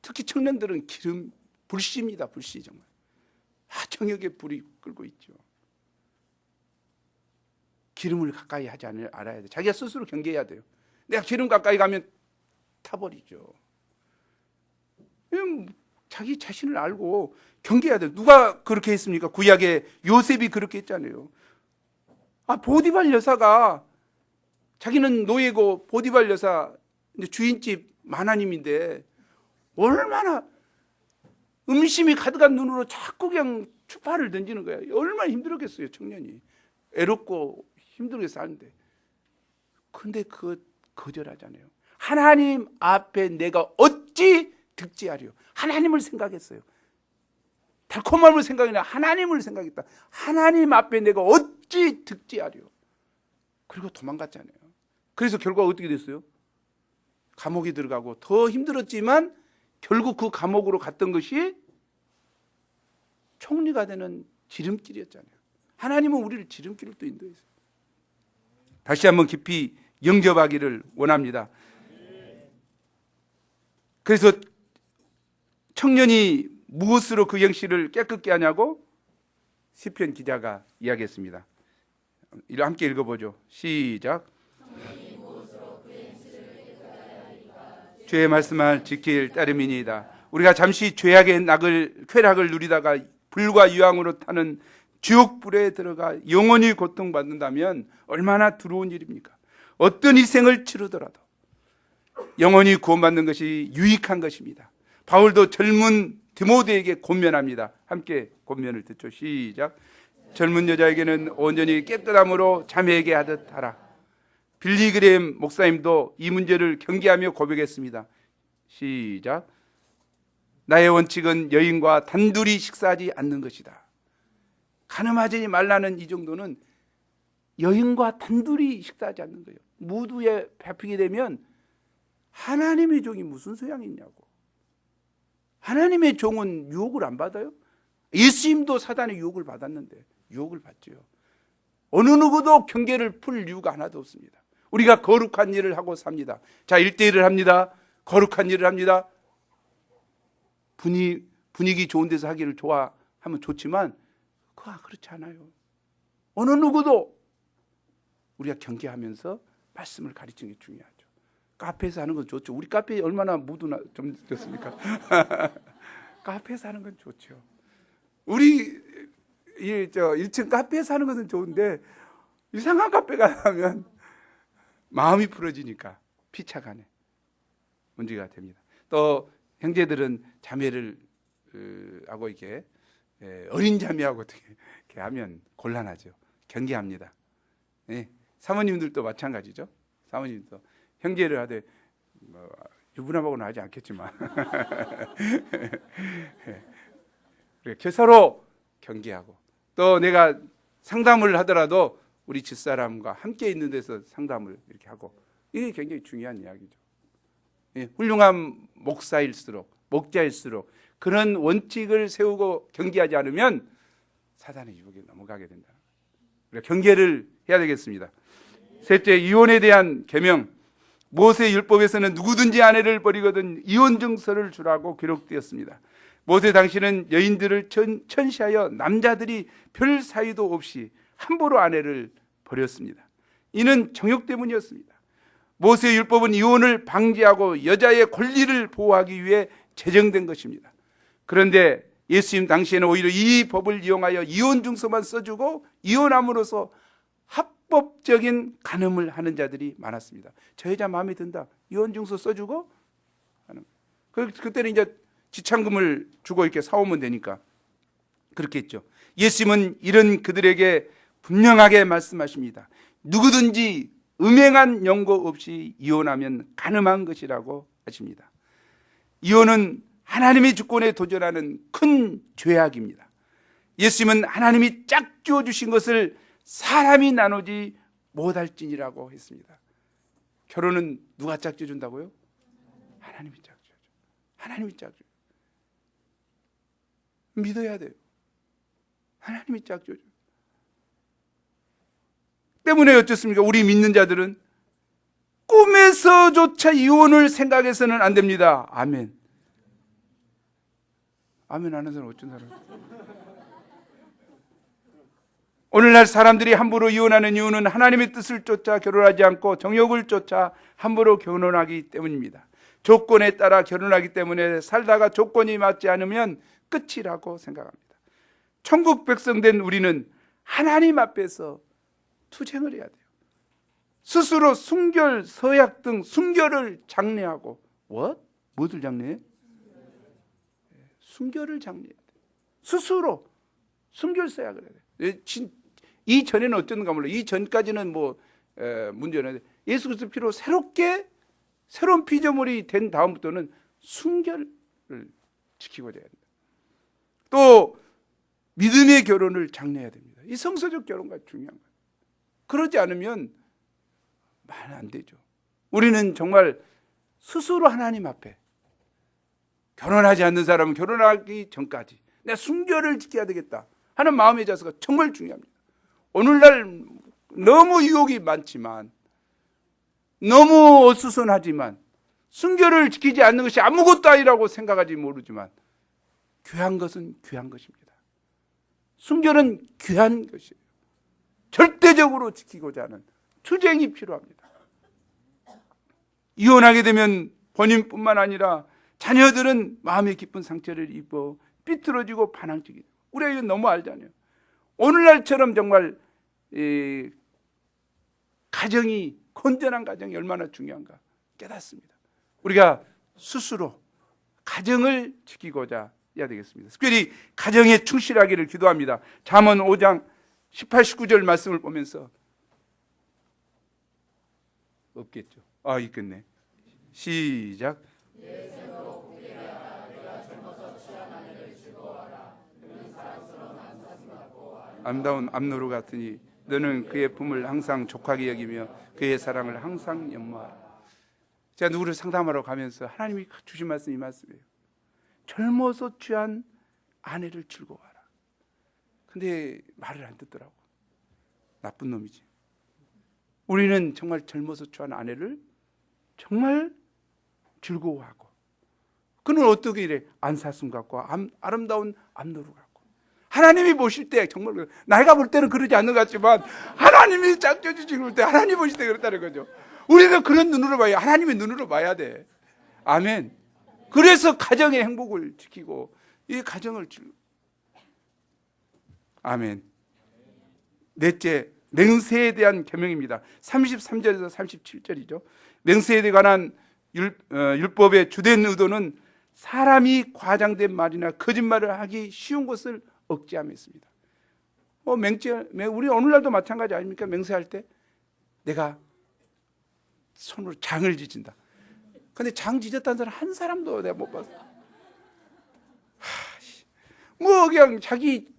특히 청년들은 불씨입니다. 불씨 정말. 정욕에 불이 끓고 있죠. 기름을 가까이 하지 알아야 돼. 자기가 스스로 경계해야 돼요. 내가 기름 가까이 가면 타버리죠. 자기 자신을 알고 경계해야 돼요. 누가 그렇게 했습니까? 구약에 요셉이 그렇게 했잖아요. 보디발 여사가 자기는 노예고 보디발 여사 주인집 마나님인데 얼마나 음심이 가득한 눈으로 자꾸 그냥 추파를 던지는 거야. 얼마나 힘들었겠어요, 청년이. 애롭고 힘들게 사는데. 근데 그거 거절하잖아요. 하나님 앞에 내가 어찌 득지하리요. 하나님을 생각했어요. 달콤함을 생각이나 하나님을 생각했다. 하나님 앞에 내가 어찌 득지하리요. 그리고 도망갔잖아요. 그래서 결과가 어떻게 됐어요? 감옥에 들어가고 더 힘들었지만 결국 그 감옥으로 갔던 것이 총리가 되는 지름길이었잖아요. 하나님은 우리를 지름길로 또 인도했어요. 다시 한번 깊이 영접하기를 원합니다. 그래서 청년이 무엇으로 그 영실을 깨끗게 하냐고 시편 기자가 이야기했습니다. 함께 읽어보죠. 시작. 주의 말씀을 지킬 따름이니이다. 우리가 잠시 죄악의 쾌락을 누리다가 불과 유황으로 타는 지옥불에 들어가 영원히 고통받는다면 얼마나 두려운 일입니까? 어떤 희생을 치르더라도 영원히 구원받는 것이 유익한 것입니다. 바울도 젊은 디모데에게 권면합니다. 함께 권면을 듣죠. 시작. 젊은 여자에게는 온전히 깨끗함으로 자매에게 하듯 하라. 빌리그램 목사님도 이 문제를 경계하며 고백했습니다. 시작. 나의 원칙은 여인과 단둘이 식사하지 않는 것이다. 가늠하지 말라는 이 정도는 여인과 단둘이 식사하지 않는 거예요. 무두에 밟히게 되면 하나님의 종이 무슨 소양이 있냐고. 하나님의 종은 유혹을 안 받아요? 예수님도 사단의 유혹을 받았는데 유혹을 받죠. 어느 누구도 경계를 풀 이유가 하나도 없습니다. 우리가 거룩한 일을 하고 삽니다. 자, 1대1을 합니다. 거룩한 일을 합니다. 분위기 좋은 데서 하기를 좋아하면 좋지만 그렇지 않아요. 어느 누구도 우리가 경계하면서 말씀을 가르치는 게 중요하죠. 카페에서 하는 건 좋죠. 우리 카페에 얼마나 무드나 좀 좋습니까? 카페에서 하는 건 좋죠. 우리 1층 카페에서 하는 것은 좋은데 이상한 카페 가면 마음이 풀어지니까 피차간에 문제가 됩니다. 또 형제들은 자매를 하고 이렇게 어린 자매하고 이렇게 하면 곤란하죠. 경계합니다. 네. 사모님들도 마찬가지죠. 사모님도 형제를 하되 유부남하고는 하지 않겠지만 이렇게 서로 경계하고 또 내가 상담을 하더라도 우리 집사람과 함께 있는 데서 상담을 이렇게 하고 이게 굉장히 중요한 이야기죠. 훌륭한 목사일수록, 목자일수록 그런 원칙을 세우고 경계하지 않으면 사단의 유혹에 넘어가게 된다. 우리가 경계를 해야 되겠습니다. 셋째, 이혼에 대한 계명. 모세 율법에서는 누구든지 아내를 버리거든 이혼 증서를 주라고 기록되었습니다. 모세 당시는 여인들을 천시하여 남자들이 별 사유도 없이 함부로 아내를 버렸습니다. 이는 정욕 때문이었습니다. 모세 율법은 이혼을 방지하고 여자의 권리를 보호하기 위해 제정된 것입니다. 그런데 예수님 당시에는 오히려 이 법을 이용하여 이혼 증서만 써주고 이혼함으로써 합법적인 간음을 하는 자들이 많았습니다. 저 여자 마음에 든다, 이혼 증서 써주고 하는. 그때는 이제 지참금을 주고 이렇게 사오면 되니까 그렇게 했죠. 예수님은 이런 그들에게 분명하게 말씀하십니다. 누구든지 음행한 연고 없이 이혼하면 간음한 것이라고 하십니다. 이혼은 하나님의 주권에 도전하는 큰 죄악입니다. 예수님은 하나님이 짝지어 주신 것을 사람이 나누지 못할지니라고 했습니다. 결혼은 누가 짝지어 준다고요? 하나님이 짝지어 줘. 하나님이 짝지어 줘. 믿어야 돼요. 하나님이 짝지어 줘. 때문에 어떻습니까? 우리 믿는 자들은 꿈에서조차 이혼을 생각해서는 안 됩니다. 아멘. 아멘 하는 사람 어쩐 사람? 오늘날 사람들이 함부로 이혼하는 이유는 하나님의 뜻을 쫓아 결혼하지 않고 정욕을 쫓아 함부로 결혼하기 때문입니다. 조건에 따라 결혼하기 때문에 살다가 조건이 맞지 않으면 끝이라고 생각합니다. 천국 백성 된 우리는 하나님 앞에서 투쟁을 해야 돼요. 스스로 순결, 서약 등 순결을 장려하고 무엇을 장려해? 순결을 장려해야 돼요. 스스로 순결 서약을 해야 돼요. 이전에는 어땠는가 몰라요. 이전까지는 문제는 없는데 예수 그리스도 피로 새로운 피조물이 된 다음부터는 순결을 지키고자 해야 됩니다. 또 믿음의 결혼을 장려해야 됩니다. 이 성서적 결혼과 중요한 거예요. 그러지 않으면 말 안 되죠. 우리는 정말 스스로 하나님 앞에 결혼하지 않는 사람은 결혼하기 전까지 내가 순결을 지켜야 되겠다 하는 마음의 자세가 정말 중요합니다. 오늘날 너무 유혹이 많지만 너무 어수선하지만 순결을 지키지 않는 것이 아무것도 아니라고 생각하지 모르지만 귀한 것은 귀한 것입니다. 순결은 귀한 것이에요. 절대적으로 지키고자 하는 투쟁이 필요합니다. 이혼하게 되면 본인뿐만 아니라 자녀들은 마음의 깊은 상처를 입어 삐뚤어지고 반항적이 돼요. 우리가 이건 너무 알잖아요. 오늘날처럼 정말 가정이, 건전한 가정이 얼마나 중요한가 깨닫습니다. 우리가 스스로 가정을 지키고자 해야 되겠습니다. 특별히 가정에 충실하기를 기도합니다. 잠언 5장 18, 19절 말씀을 보면서 없겠죠. 있겠네. 시작. 아름다운 암노루 같으니 너는 그의 품을 항상 족하게 여기며 그의 사랑을 항상 연모하라. 제가 누구를 상담하러 가면서 하나님이 주신 말씀이 이 말씀이에요. 젊어서 취한 아내를 즐거워하라. 근데 말을 안 듣더라고. 나쁜 놈이지. 우리는 정말 젊어서 취한 아내를 정말 즐거워하고, 그는 어떻게 이래? 안사슴 같고 아름다운 암노루 같고. 하나님이 보실 때 정말 나이가 볼 때는 그러지 않는 것 같지만 하나님이 짝져주신 볼 때 하나님 보실 때 그렇다는 거죠. 우리가 그런 눈으로 봐야, 하나님의 눈으로 봐야 돼. 아멘. 그래서 가정의 행복을 지키고 이 가정을 아멘. 넷째, 맹세에 대한 계명입니다. 33절에서 37절이죠. 맹세에 관한 율법의 주된 의도는 사람이 과장된 말이나 거짓말을 하기 쉬운 것을 억제함이었습니다. 우리 오늘날도 마찬가지 아닙니까? 맹세할 때 내가 손으로 장을 지진다. 근데 장 지졌다는 사람 한 사람도 내가 못 봤어. 그냥 자기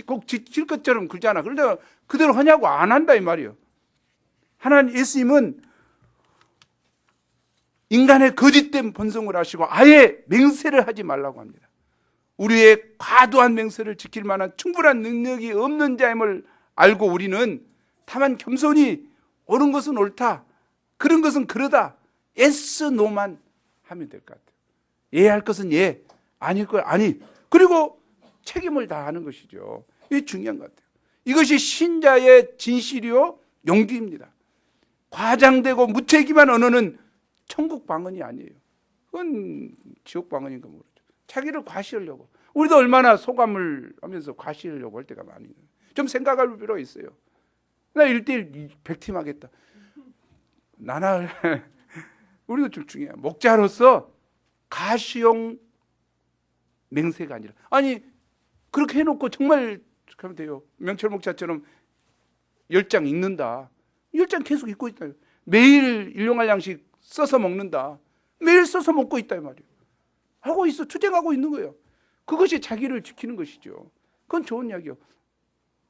꼭 지킬 것처럼 굴잖아. 그런데 그대로 하냐고 안 한다 이 말이에요. 하나님 예수님은 인간의 거짓된 본성을 아시고 아예 맹세를 하지 말라고 합니다. 우리의 과도한 맹세를 지킬 만한 충분한 능력이 없는 자임을 알고 우리는 다만 겸손히 옳은 것은 옳다, 그런 것은 그러다, yes, no만 하면 될 것 같아요. 예 할 것은 예, 아닐 것 아니, 그리고 책임을 다하는 것이죠. 이게 중요한 것 같아요. 이것이 신자의 진실이요 용기입니다. 과장되고 무책임한 언어는 천국 방언이 아니에요. 그건 지옥 방언인가 모르죠. 자기를 과시하려고. 우리도 얼마나 소감을 하면서 과시하려고 할 때가 많이 있어요. 좀 생각할 필요가 있어요. 나 1대1 100팀 하겠다. 나나 우리도 좀 중요해요. 목자로서 가시용 맹세가 아니라, 아니 그렇게 해놓고 정말 하면 돼요. 명철 목자처럼 10장 읽는다. 10장 계속 읽고 있다. 매일 일용할 양식 써서 먹는다. 매일 써서 먹고 있다 이 말이에요. 하고 있어. 투쟁하고 있는 거예요. 그것이 자기를 지키는 것이죠. 그건 좋은 이야기예요.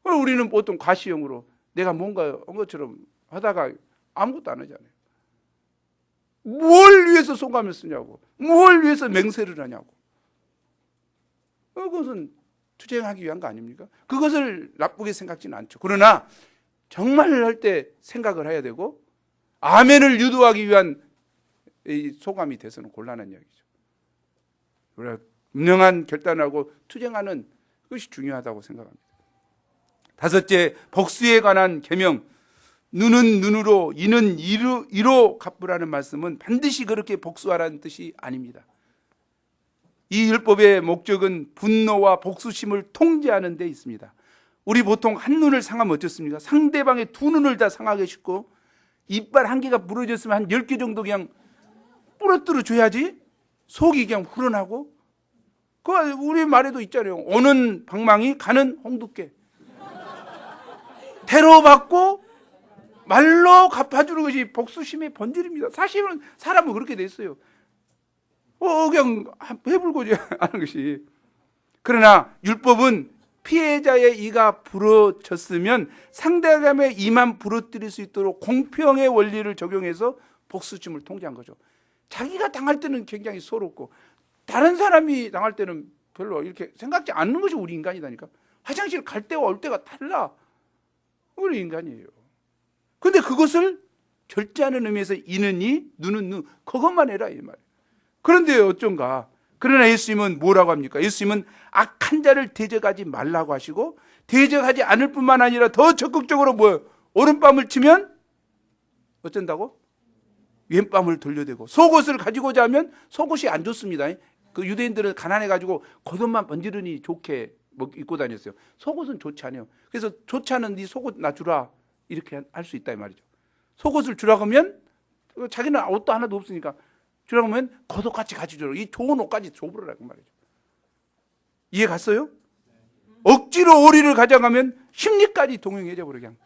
우리는 보통 과시형으로 내가 뭔가 한 것처럼 하다가 아무것도 안 하잖아요. 뭘 위해서 소감을 쓰냐고, 뭘 위해서 맹세를 하냐고. 그것은 투쟁하기 위한 거 아닙니까? 그것을 나쁘게 생각지는 않죠. 그러나 정말 할 때 생각을 해야 되고 아멘을 유도하기 위한 이 소감이 돼서는 곤란한 이야기죠. 우리가 분명한 결단을 하고 투쟁하는 것이 중요하다고 생각합니다. 다섯째, 복수에 관한 계명. 눈은 눈으로, 이는 이로 갚으라는 말씀은 반드시 그렇게 복수하라는 뜻이 아닙니다. 이 율법의 목적은 분노와 복수심을 통제하는 데 있습니다. 우리 보통 한 눈을 상하면 어떻습니까? 상대방의 두 눈을 다 상하게 싶고 이빨 한 개가 부러졌으면 한 10개 정도 그냥 부러뜨려 줘야지 속이 그냥 후련하고. 그 우리 말에도 있잖아요. 오는 방망이 가는 홍두깨. 대로 받고 말로 갚아주는 것이 복수심의 본질입니다. 사실은 사람은 그렇게 돼 있어요. 그냥 해불고자 하는 것이. 그러나 율법은 피해자의 이가 부러졌으면 상대방의 이만 부러뜨릴 수 있도록 공평의 원리를 적용해서 복수심을 통제한 거죠. 자기가 당할 때는 굉장히 서럽고 다른 사람이 당할 때는 별로 이렇게 생각지 않는 것이 우리 인간이다니까. 화장실 갈 때와 올 때가 달라. 우리 인간이에요. 그런데 그것을 절제하는 의미에서 이는 이, 눈은 눈, 그것만 해라 이 말이에요. 그런데 어쩐가. 그러나 예수님은 뭐라고 합니까? 예수님은 악한 자를 대적하지 말라고 하시고 대적하지 않을 뿐만 아니라 더 적극적으로 뭐예요? 오른밤을 치면 어쩐다고? 왼밤을 돌려대고 속옷을 가지고자 하면 속옷이 안 좋습니다. 그 유대인들은 가난해가지고 겉옷만 번지르니 좋게 입고 다녔어요. 속옷은 좋지 않아요. 그래서 좋지 않은 네 속옷 나 주라 이렇게 할 수 있다 이 말이죠. 속옷을 주라고 하면 자기는 옷도 하나도 없으니까 주라고 하면 겉옷같이 같이 주라. 이 좋은 옷까지 줘버리라고 말이죠. 이해 갔어요? 억지로 오리를 가져가면 심리까지 동용해져 버려 그냥.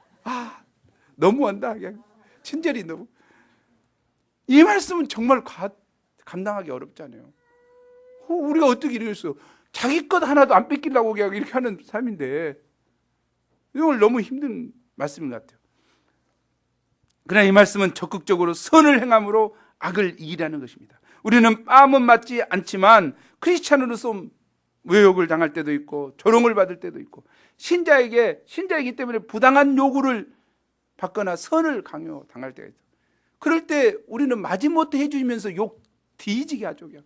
너무한다 그냥. 친절이 너무. 이 말씀은 정말 감당하기 어렵잖아요. 우리가 어떻게 이러겠어요? 자기 것 하나도 안 뺏기려고 그냥 이렇게 하는 삶인데 이걸 너무 힘든 말씀인 것 같아요. 그러나 이 말씀은 적극적으로 선을 행함으로 악을 이기라는 것입니다. 우리는 마음은 맞지 않지만 크리스찬으로서 외욕을 당할 때도 있고 조롱을 받을 때도 있고 신자이기 때문에 부당한 요구를 받거나 선을 강요당할 때가 있죠. 그럴 때 우리는 마지못해 해주면서 욕 뒤지게 하죠. 그냥.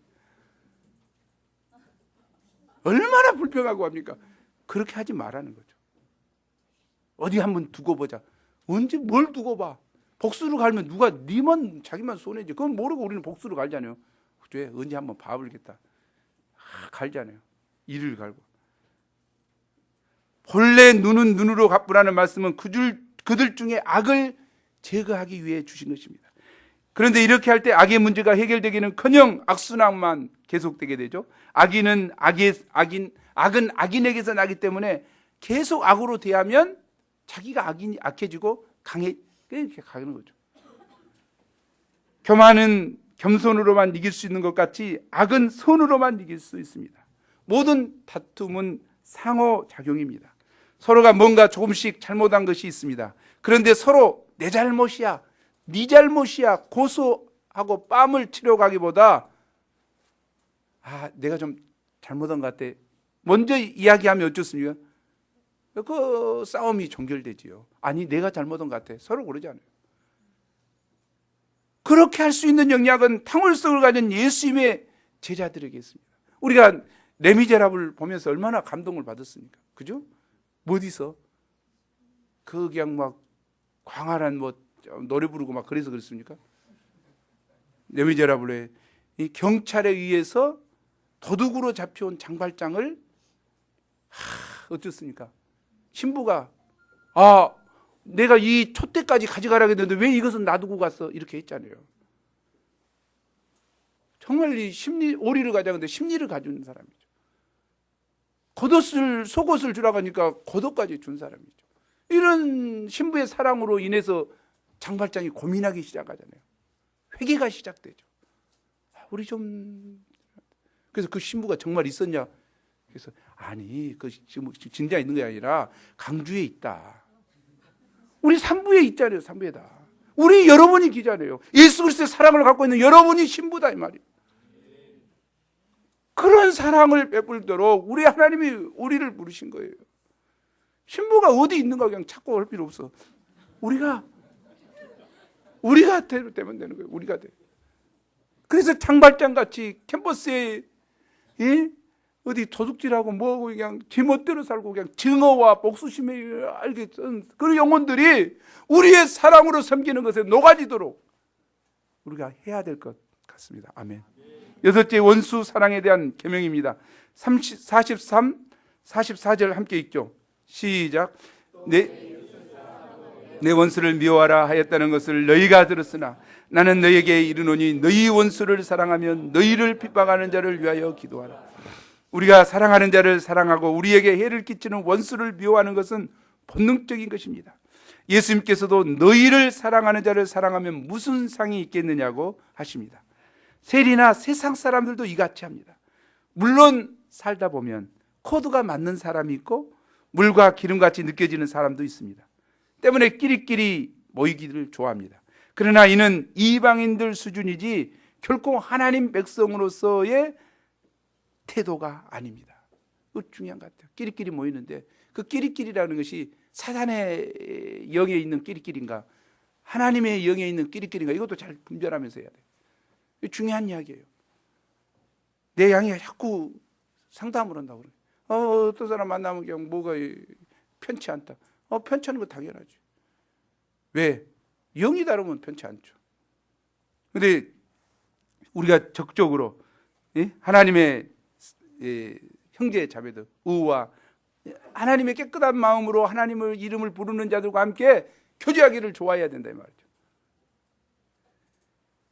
얼마나 불평하고 합니까? 그렇게 하지 말라는 거죠. 어디 한번 두고 보자. 언제 뭘 두고 봐? 복수를 갈면 누가 니만 자기만 손해지. 그건 모르고 우리는 복수를 갈잖아요. 왜? 언제 한번 봐버리겠다. 갈잖아요. 이를 갈고. 본래 눈은 눈으로 갚으라는 말씀은 그들 중에 악을 제거하기 위해 주신 것입니다. 그런데 이렇게 할 때 악의 문제가 해결되기는커녕 악순환만 계속되게 되죠. 악은 악인에게서 나기 때문에 계속 악으로 대하면 자기가 악해지고 이렇게 가는 거죠. 교만은 겸손으로만 이길 수 있는 것 같이 악은 선으로만 이길 수 있습니다. 모든 다툼은 상호작용입니다. 서로가 뭔가 조금씩 잘못한 것이 있습니다. 그런데 서로 내 잘못이야, 네 잘못이야 고소 하고 뺨을 치러 가기보다 내가 좀 잘못한 것 같아 먼저 이야기하면 어떻습니까? 그 싸움이 종결되지요. 아니 내가 잘못한 것 같아 서로 그러잖아요. 그렇게 할 수 있는 영역은 탕후루성을 가진 예수님의 제자들에게 있습니다. 우리가 레미제라블을 보면서 얼마나 감동을 받았습니까? 그죠? 어디서? 그냥 막 광활한 노래 부르고 막 그래서 그랬습니까? 레미제라블의 이 경찰에 의해서 도둑으로 잡혀온 장발장을 어떻습니까? 신부가 내가 이 촛대까지 가져가라고 했는데 왜 이것은 놔두고 갔어? 이렇게 했잖아요. 정말 이 오리를 가져가는데 심리를 가진 사람이죠. 속옷을 주라고 하니까 겉옷까지 준 사람이죠. 이런 신부의 사랑으로 인해서 장발장이 고민하기 시작하잖아요. 회개가 시작되죠. 우리 좀 그래서 그 신부가 정말 있었냐? 그래서 아니 그 진짜 있는 게 아니라 강주에 있다. 우리 산부에 있잖아요. 산부에다. 우리 여러분이 기자네요. 예수 그리스도의 사랑을 갖고 있는 여러분이 신부다 이 말이에요. 그런 사랑을 베풀도록 우리 하나님이 우리를 부르신 거예요. 신부가 어디 있는가 그냥 찾고 할 필요 없어. 우리가 되면 되는 거예요. 우리가 돼. 그래서 장발장 같이 캠퍼스에 어디 도둑질하고 뭐하고 그냥 제멋대로 살고 그냥 증오와 복수심에 알겠던 그런 영혼들이 우리의 사랑으로 섬기는 것에 녹아지도록 우리가 해야 될 것 같습니다. 아멘. 여섯째 원수 사랑에 대한 계명입니다. 43, 44절 함께 읽죠. 시작. 내 원수를 미워하라 하였다는 것을 너희가 들었으나 나는 너희에게 이르노니 너희 원수를 사랑하면 너희를 핍박하는 자를 위하여 기도하라. 우리가 사랑하는 자를 사랑하고 우리에게 해를 끼치는 원수를 미워하는 것은 본능적인 것입니다. 예수님께서도 너희를 사랑하는 자를 사랑하면 무슨 상이 있겠느냐고 하십니다. 세리나 세상 사람들도 이같이 합니다. 물론 살다 보면 코드가 맞는 사람이 있고 물과 기름같이 느껴지는 사람도 있습니다. 때문에 끼리끼리 모이기를 좋아합니다. 그러나 이는 이방인들 수준이지 결코 하나님 백성으로서의 태도가 아닙니다. 그거 중요한 것 같아요. 끼리끼리 모이는데 그 끼리끼리라는 것이 사단의 영에 있는 끼리끼리인가 하나님의 영에 있는 끼리끼리인가 이것도 잘 분별하면서 해야 돼요. 중요한 이야기예요. 내 양이 자꾸 상담을 한다고 그래요. 어떤 사람 만나면 그냥 뭐가 편치 않다. 편치 않은 거 당연하지. 왜? 영이 다르면 편치 않죠. 그런데 우리가 적극적으로 하나님의 형제 자매들 의와 하나님의 깨끗한 마음으로 하나님의 이름을 부르는 자들과 함께 교제하기를 좋아해야 된다 이 말이죠.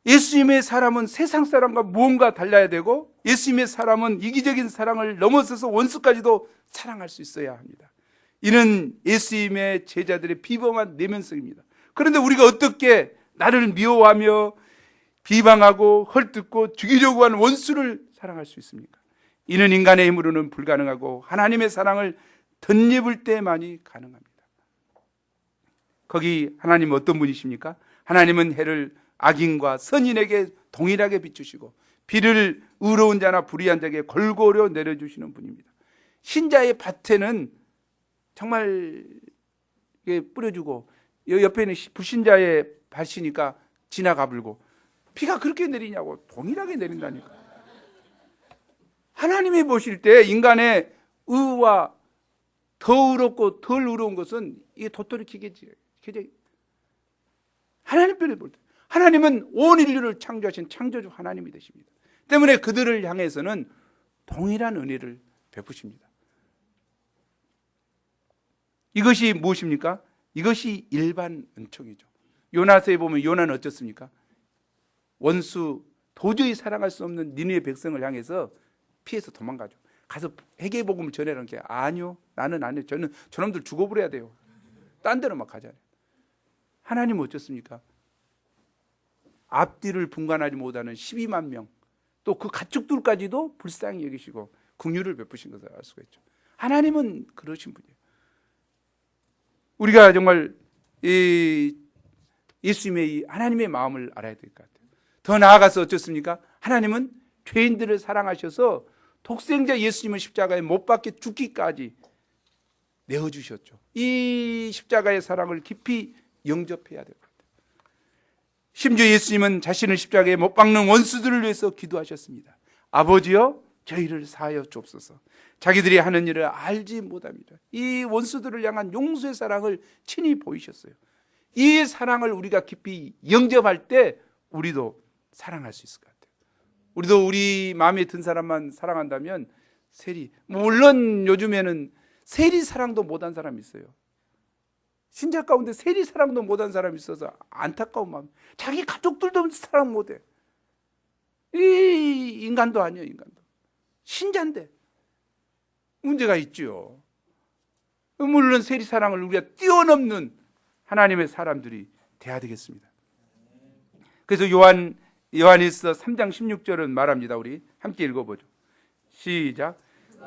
예수님의 사람은 세상 사람과 무언가 달라야 되고 예수님의 사람은 이기적인 사랑을 넘어서서 원수까지도 사랑할 수 있어야 합니다. 이는 예수님의 제자들의 비범한 내면성입니다. 그런데 우리가 어떻게 나를 미워하며 비방하고 헐뜯고 죽이려고 하는 원수를 사랑할 수 있습니까? 이는 인간의 힘으로는 불가능하고 하나님의 사랑을 덧입을 때만이 가능합니다. 거기 하나님은 어떤 분이십니까? 하나님은 해를 악인과 선인에게 동일하게 비추시고 비를 의로운 자나 불의한 자에게 골고루 내려주시는 분입니다. 신자의 밭에는 정말 뿌려주고 옆에 있는 불신자의 밭이니까 지나가 불고 비가 그렇게 내리냐고 동일하게 내린다니까. 하나님이 보실 때 인간의 의와 더 의롭고 덜 의로운 것은 이게 도토리 기계지. 하나님 편을 볼 때 하나님은 온 인류를 창조하신 창조주 하나님이 되십니다. 때문에 그들을 향해서는 동일한 은혜를 베푸십니다. 이것이 무엇입니까? 이것이 일반 은총이죠. 요나서에 보면 요나는 어떻습니까? 원수 도저히 사랑할 수 없는 니느웨 백성을 향해서 피해서 도망가죠. 가서 회개복음을 전해라는 게 아니요, 나는 안 해요. 저놈들 죽어버려야 돼요. 딴 데로 막 가잖아요. 하나님은 어떻습니까? 앞뒤를 분간하지 못하는 12만 명, 또 그 가축들까지도 불쌍히 여기시고 긍휼을 베푸신 것을 알 수가 있죠. 하나님은 그러신 분이에요. 우리가 정말 이 예수님의 이 하나님의 마음을 알아야 될 것 같아요. 더 나아가서 어쩌습니까? 하나님은 죄인들을 사랑하셔서 독생자 예수님을 십자가에 못 박혀 죽기까지 내어주셨죠. 이 십자가의 사랑을 깊이 영접해야 될 것 같아요. 심지어 예수님은 자신을 십자가에 못 박는 원수들을 위해서 기도하셨습니다. 아버지여 저희를 사하여 주옵소서. 자기들이 하는 일을 알지 못합니다. 이 원수들을 향한 용서의 사랑을 친히 보이셨어요. 이 사랑을 우리가 깊이 영접할 때 우리도 사랑할 수 있을 것 같아요. 우리도 우리 마음에 든 사람만 사랑한다면 세리, 물론 요즘에는 세리 사랑도 못한 사람이 있어요. 신자 가운데 세리 사랑도 못한 사람이 있어서 안타까운 마음. 자기 가족들도 사랑 못해. 이 인간도 아니에요, 인간도. 신자인데 문제가 있죠. 물론 세리 사랑을 우리가 뛰어넘는 하나님의 사람들이 돼야 되겠습니다. 그래서 요한일서 3장 16절은 말합니다. 우리 함께 읽어보죠. 시작.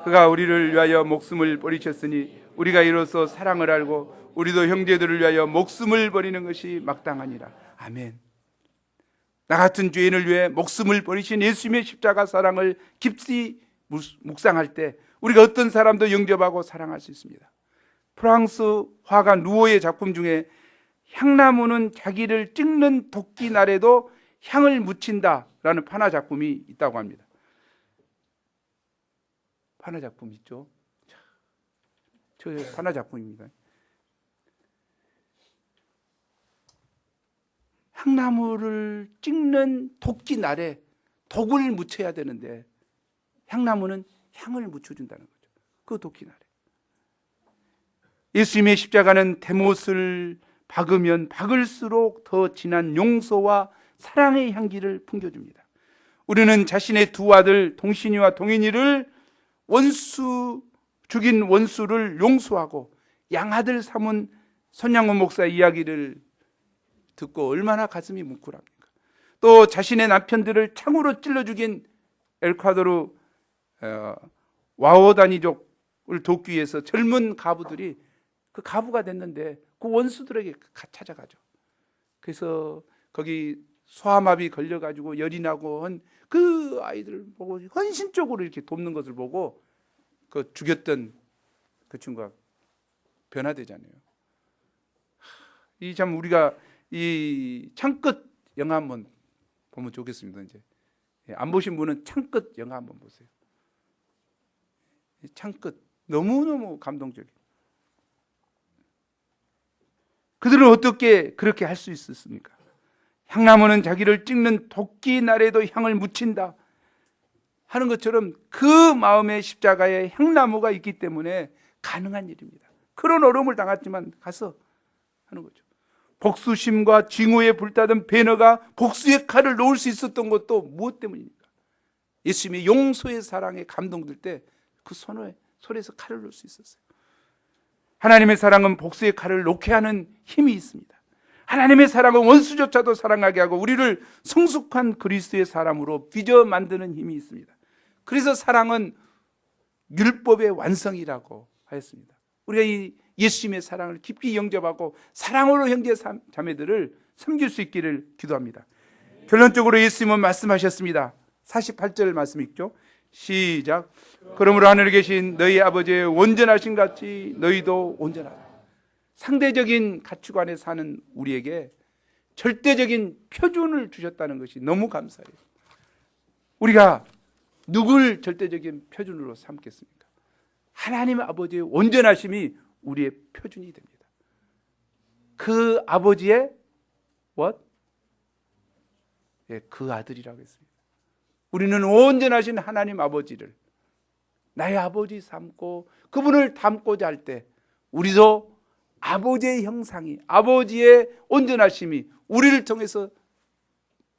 그가 우리를 위하여 목숨을 버리셨으니 우리가 이로써 사랑을 알고 우리도 형제들을 위하여 목숨을 버리는 것이 마땅하니라. 아멘. 나 같은 죄인을 위해 목숨을 버리신 예수님의 십자가 사랑을 깊이 묵상할 때 우리가 어떤 사람도 영접하고 사랑할 수 있습니다. 프랑스 화가 루오의 작품 중에 향나무는 자기를 찍는 도끼 날에도 향을 묻힌다라는 판화 작품이 있다고 합니다. 판화 작품 있죠? 저 판화 작품입니다. 향나무를 찍는 도끼 날에 독을 묻혀야 되는데 향나무는 향을 묻혀준다는 거죠. 그 도끼 날에. 예수님의 십자가는 대못을 박으면 박을수록 더 진한 용서와 사랑의 향기를 풍겨줍니다. 우리는 자신의 두 아들 동신이와 동인이를 죽인 원수를 용서하고 양아들 삼은 손양원 목사 이야기를 듣고 얼마나 가슴이 뭉클합니까? 또 자신의 남편들을 창으로 찔러 죽인 엘콰도르 와오다니족을 돕기 위해서 젊은 가부들이 그 가부가 됐는데 그 원수들에게 찾아가죠. 그래서 거기 소아마비 걸려가지고 열이 나고 한 그 아이들을 보고 헌신적으로 이렇게 돕는 것을 보고 그 죽였던 그 친구가 변화되잖아요. 이 참 우리가 이 창끝 영화 한번 보면 좋겠습니다. 이제 안 보신 분은 창끝 영화 한번 보세요. 창끝 너무너무 감동적이에요. 그들은 어떻게 그렇게 할 수 있었습니까? 향나무는 자기를 찍는 도끼 날에도 향을 묻힌다 하는 것처럼 그 마음에 십자가에 향나무가 있기 때문에 가능한 일입니다. 그런 어려움을 당했지만 가서 하는 거죠. 복수심과 징후에 불타던 베너가 복수의 칼을 놓을 수 있었던 것도 무엇 때문입니까? 예수님의 용서의 사랑에 감동될 때 그 손에서 칼을 놓을 수 있었어요. 하나님의 사랑은 복수의 칼을 놓게 하는 힘이 있습니다. 하나님의 사랑은 원수조차도 사랑하게 하고 우리를 성숙한 그리스도의 사람으로 빚어 만드는 힘이 있습니다. 그래서 사랑은 율법의 완성이라고 하였습니다. 우리가 이 예수님의 사랑을 깊이 영접하고 사랑으로 형제 자매들을 섬길 수 있기를 기도합니다. 결론적으로 예수님은 말씀하셨습니다. 48절 말씀 읽죠. 시작. 그러므로 하늘에 계신 너희 아버지의 온전하신 같이 너희도 온전하라. 상대적인 가치관에 사는 우리에게 절대적인 표준을 주셨다는 것이 너무 감사해요. 우리가 누굴 절대적인 표준으로 삼겠습니까? 하나님 아버지의 온전하심이 우리의 표준이 됩니다. 그 아버지의 what? 예, 그 아들이라고 했습니다. 우리는 온전하신 하나님 아버지를 나의 아버지 삼고 그분을 닮고자 할 때 우리도 아버지의 형상이, 아버지의 온전하심이 우리를 통해서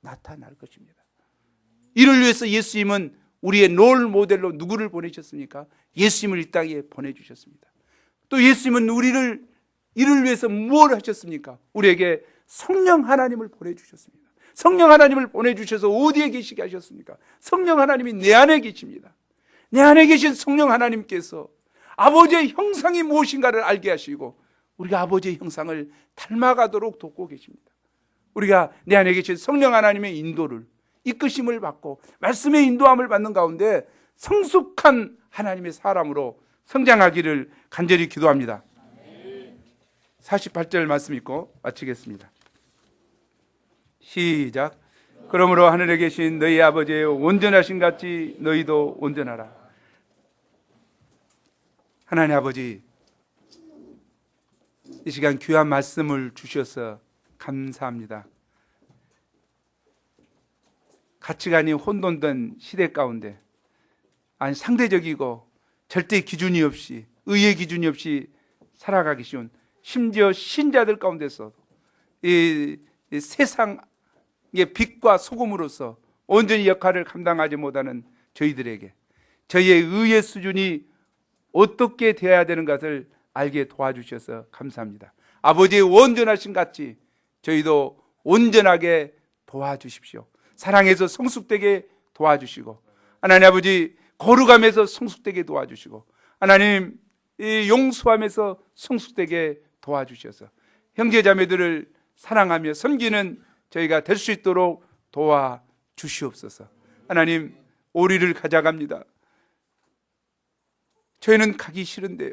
나타날 것입니다. 이를 위해서 예수님은 우리의 롤 모델로 누구를 보내셨습니까? 예수님을 이 땅에 보내주셨습니다. 또 예수님은 이를 위해서 뭘 하셨습니까? 우리에게 성령 하나님을 보내주셨습니다. 성령 하나님을 보내주셔서 어디에 계시게 하셨습니까? 성령 하나님이 내 안에 계십니다. 내 안에 계신 성령 하나님께서 아버지의 형상이 무엇인가를 알게 하시고 우리가 아버지의 형상을 닮아가도록 돕고 계십니다. 우리가 내 안에 계신 성령 하나님의 인도를, 이끄심을 받고 말씀의 인도함을 받는 가운데 성숙한 하나님의 사람으로 성장하기를 간절히 기도합니다. 48절 말씀 읽고 마치겠습니다. 시작. 그러므로 하늘에 계신 너희 아버지의 온전하신 같이 너희도 온전하라. 하나님 아버지, 이 시간 귀한 말씀을 주셔서 감사합니다. 가치관이 혼돈된 시대 가운데, 아니 상대적이고 절대 기준이 없이, 의의 기준이 없이 살아가기 쉬운, 심지어 신자들 가운데서 이 세상의 빛과 소금으로서 온전히 역할을 감당하지 못하는 저희들에게 저희의 의의 수준이 어떻게 되어야 되는 것을 알게 도와주셔서 감사합니다. 아버지의 온전하신 같이 저희도 온전하게 도와주십시오. 사랑에서 성숙되게 도와주시고, 하나님 아버지 거룩함에서 성숙되게 도와주시고, 하나님 이 용서함에서 성숙되게 도와주셔서 형제자매들을 사랑하며 섬기는 저희가 될 수 있도록 도와주시옵소서. 하나님, 오리를 가져갑니다. 저희는 가기 싫은데요,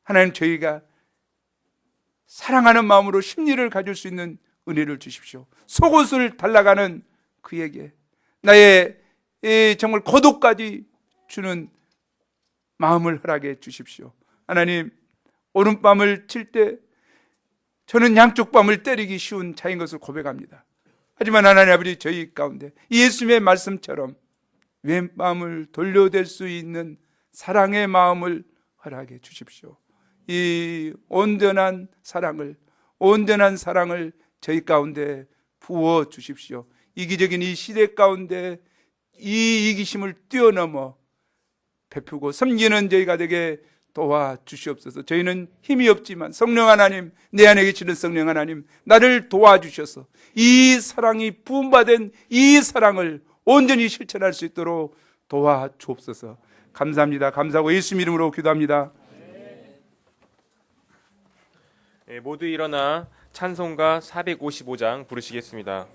하나님 저희가 사랑하는 마음으로 심리를 가질 수 있는 은혜를 주십시오. 속옷을 달라가는 그에게 나의 정말 고독까지 주는 마음을 허락해 주십시오. 하나님, 오른밤을 칠 때 저는 양쪽 밤을 때리기 쉬운 자인 것을 고백합니다. 하지만 하나님 아버지, 저희 가운데 예수님의 말씀처럼 왼밤을 돌려댈 수 있는 사랑의 마음을 허락해 주십시오. 이 온전한 사랑을 저희 가운데 부어 주십시오. 이기적인 이 시대 가운데 이 이기심을 뛰어넘어 베푸고 섬기는 저희가 되게 도와주시옵소서. 저희는 힘이 없지만 성령 하나님, 내 안에 계시는 성령 하나님, 나를 도와주셔서 이 사랑이 부음받은 이 사랑을 온전히 실천할 수 있도록 도와주옵소서. 감사합니다. 감사하고 예수 이름으로 기도합니다. 모두 일어나 찬송가 455장 부르시겠습니다.